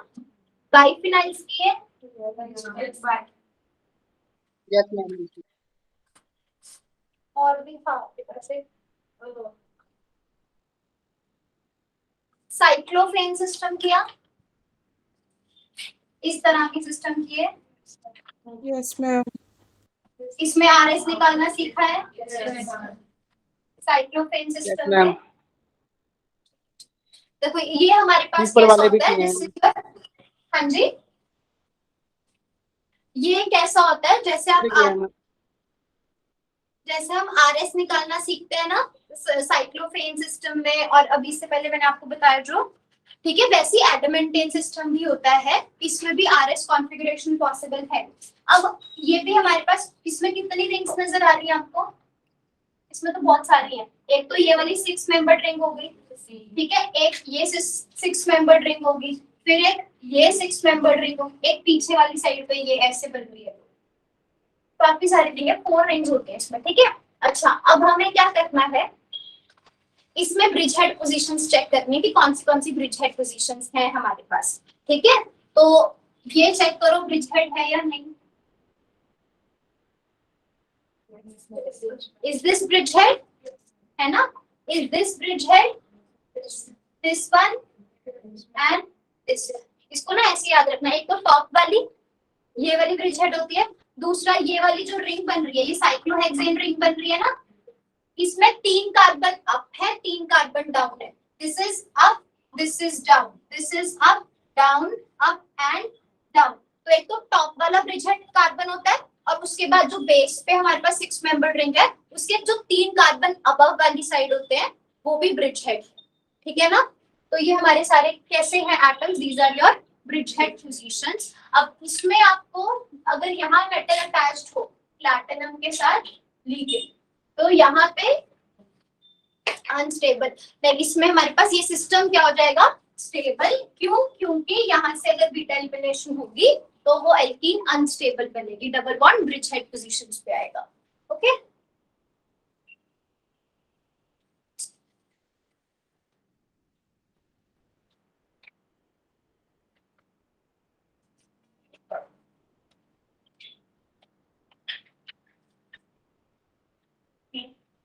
बाइफिनाइल्स किए, यस मैम। और भी था आपके पास एक साइक्लोफेन सिस्टम किया, इस तरह के सिस्टम किए। Yes ma'am. इसमें आरएस निकालना सीखा है साइक्लोफेन यस सिस्टम मैम। में। देखो ये हमारे पास ऊपर कैसा वाले भी होता है किए हैं। जिससे, हाँ जी, ये कैसा होता है जैसे आप जैसे हम आरएस निकालना सीखते हैं ना साइक्लोफेन सिस्टम में, और अभी से पहले मैंने आपको बताया जो, ठीक है, वैसी एडमेंटेन सिस्टम भी होता है, इसमें भी आरएस कॉन्फ़िगरेशन पॉसिबल है। अब ये भी हमारे पास, इसमें कितनी रिंग्स नजर आ रही है आपको? इसमें तो बहुत सारी हैं। एक तो ये वाली 6 मेंबर्ड रिंग होगी, ठीक है, एक ये 6 मेंबर्ड रिंग होगी, फिर एक ये 6 मेंबर्ड रिंग होगी, एक पीछे वाली साइड पे ये ऐसे बन रही है। काफी सारी रिंग है, 4 रिंग्स होते हैं इसमें, ठीक है। अच्छा, अब हमें क्या करना है, इसमें ब्रिज हेड पोजीशंस चेक करनी है कि कौन सी ब्रिज हेड पोजीशंस हैं हमारे पास, ठीक है। तो ये चेक करो ब्रिज हेड है या नहीं। इज दिस ब्रिज हेड, है ना? Is this bridge head, this one and this. इसको ना ऐसे याद रखना, एक तो टॉप वाली ये वाली ब्रिज हेड होती है, दूसरा ये वाली जो रिंग बन रही है, ये साइक्लोहेक्सेन रिंग बन रही है ना, इसमें 3 कार्बन अप है, 3 कार्बन डाउन है। This is up, this is down, this is up down up and down. तो एक तो टॉप वाला ब्रिज हेड कार्बन होता है, और उसके बाद जो बेस पे हमारे पास 6 मेंबर्ड रिंग है, उसके जो 3 कार्बन अबव वाली साइड होते हैं वो भी ब्रिज हेड, ठीक है ना। तो ये हमारे सारे कैसे हैं atoms, these are your bridgehead positions. अब इसमें आपको अगर यहाँ मेटल अटैच्ड हो प्लैटिनम के साथ लीगेंड, तो यहाँ पे अनस्टेबल, लेकिन इसमें हमारे पास ये सिस्टम क्या हो जाएगा स्टेबल। क्यों? क्योंकि यहाँ से अगर बीटा एलिमिनेशन होगी तो वो एल्कीन अनस्टेबल बनेगी, double bond bridge head positions पे आएगा। ओके,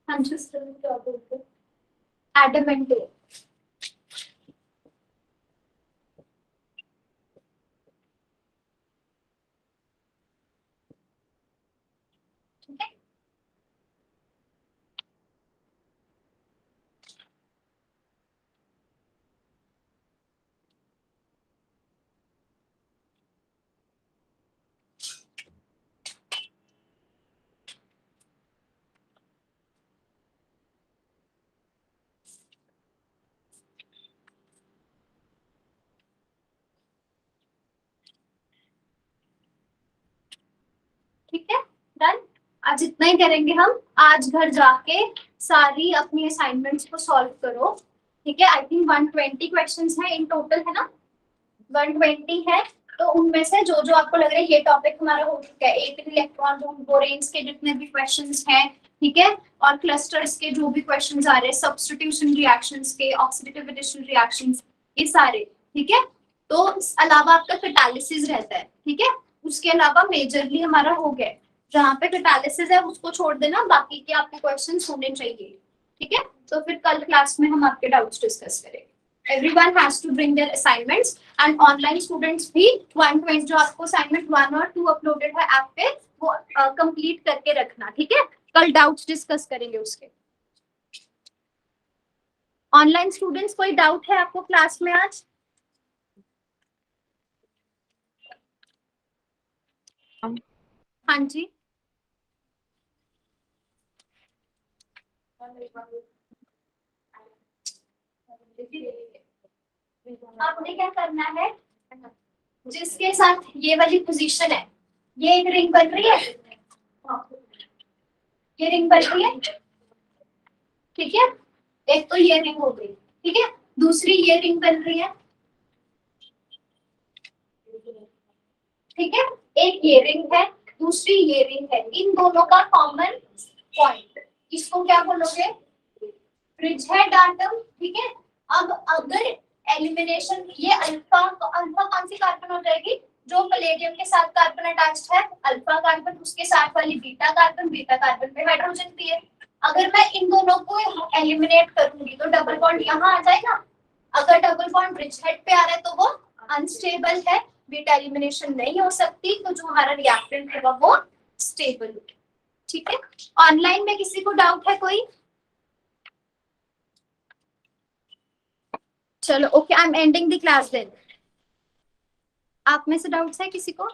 हम सिस्टम क्या बोलते हैं एडमेंटेन, ठीक है। ठीक है, डन। आज इतना ही करेंगे हम। आज घर जाके सारी अपनी असाइनमेंट्स को सॉल्व करो, ठीक है। आई थिंक 120 क्वेश्चंस है इन टोटल, है ना? 120 है, तो उनमें से जो जो आपको लग रहा है ये टॉपिक हमारा हो चुका है, एक इलेक्ट्रॉन रूम बोरेन्स के जितने भी क्वेश्चंस हैं, ठीक है, और क्लस्टर्स के जो भी क्वेश्चंस आ रहे हैं, सब्स्टिट्यूशन रिएक्शंस के, ऑक्सीडेटिव एडिशन रिएक्शंस, ये सारे, ठीक है। तो अलावा आपका कैटालिसिस रहता है, ठीक है, उसके अलावा मेजरली हमारा हो गया। जहाँ पे कैटालिसिस है उसको छोड़ देना, बाकी के आपके क्वेश्चंस होने चाहिए, ठीक है। तो फिर कल क्लास में हम आपके डाउट्स डिस्कस करेंगे। Everyone has to bring their assignments, and online students भी 120 जो आपको assignment 1 और 2 अपलोडेड है ऐप पे, वो कंप्लीट करके रखना, ठीक है। कल डाउट्स डिस्कस करेंगे उसके। ऑनलाइन स्टूडेंट्स कोई डाउट है आपको क्लास में आज? हाँ जी, आपने क्या करना है, जिसके साथ ये वाली पोजीशन है, ये एक रिंग बन रही है, ये रिंग बन रही है, ठीक है, एक तो ये रिंग हो गई, ठीक है, दूसरी ये रिंग बन रही है, ठीक है, एक ये रिंग है, दूसरी ये रिंग है, इन दोनों का कॉमन पॉइंट, इसको क्या बोलोगे, ब्रिज हेड एटम, ठीक है। अब अगर एलिमिनेशन, ये अल्फा, अल्फा कौन सी कार्बन हो जाएगी, जो पैलेडियम के साथ कार्बन अटैच्ड है, अल्फा कार्बन, उसके साथ वाली बीटा कार्बन, बीटा कार्बन पे हाइड्रोजन भी है। अगर मैं इन दोनों को एलिमिनेट करूंगी तो डबल बॉन्ड यहाँ आ जाएगा, अगर डबल बॉन्ड ब्रिज हेड पे आ रहा है तो वो अनस्टेबल है, बीटा एलिमिनेशन नहीं हो सकती, तो जो हमारा रिएक्टेंट है वो स्टेबल है, ठीक है। ऑनलाइन में किसी को डाउट है कोई? चलो okay, I am ending the class then. आप में से डाउट्स है किसी को?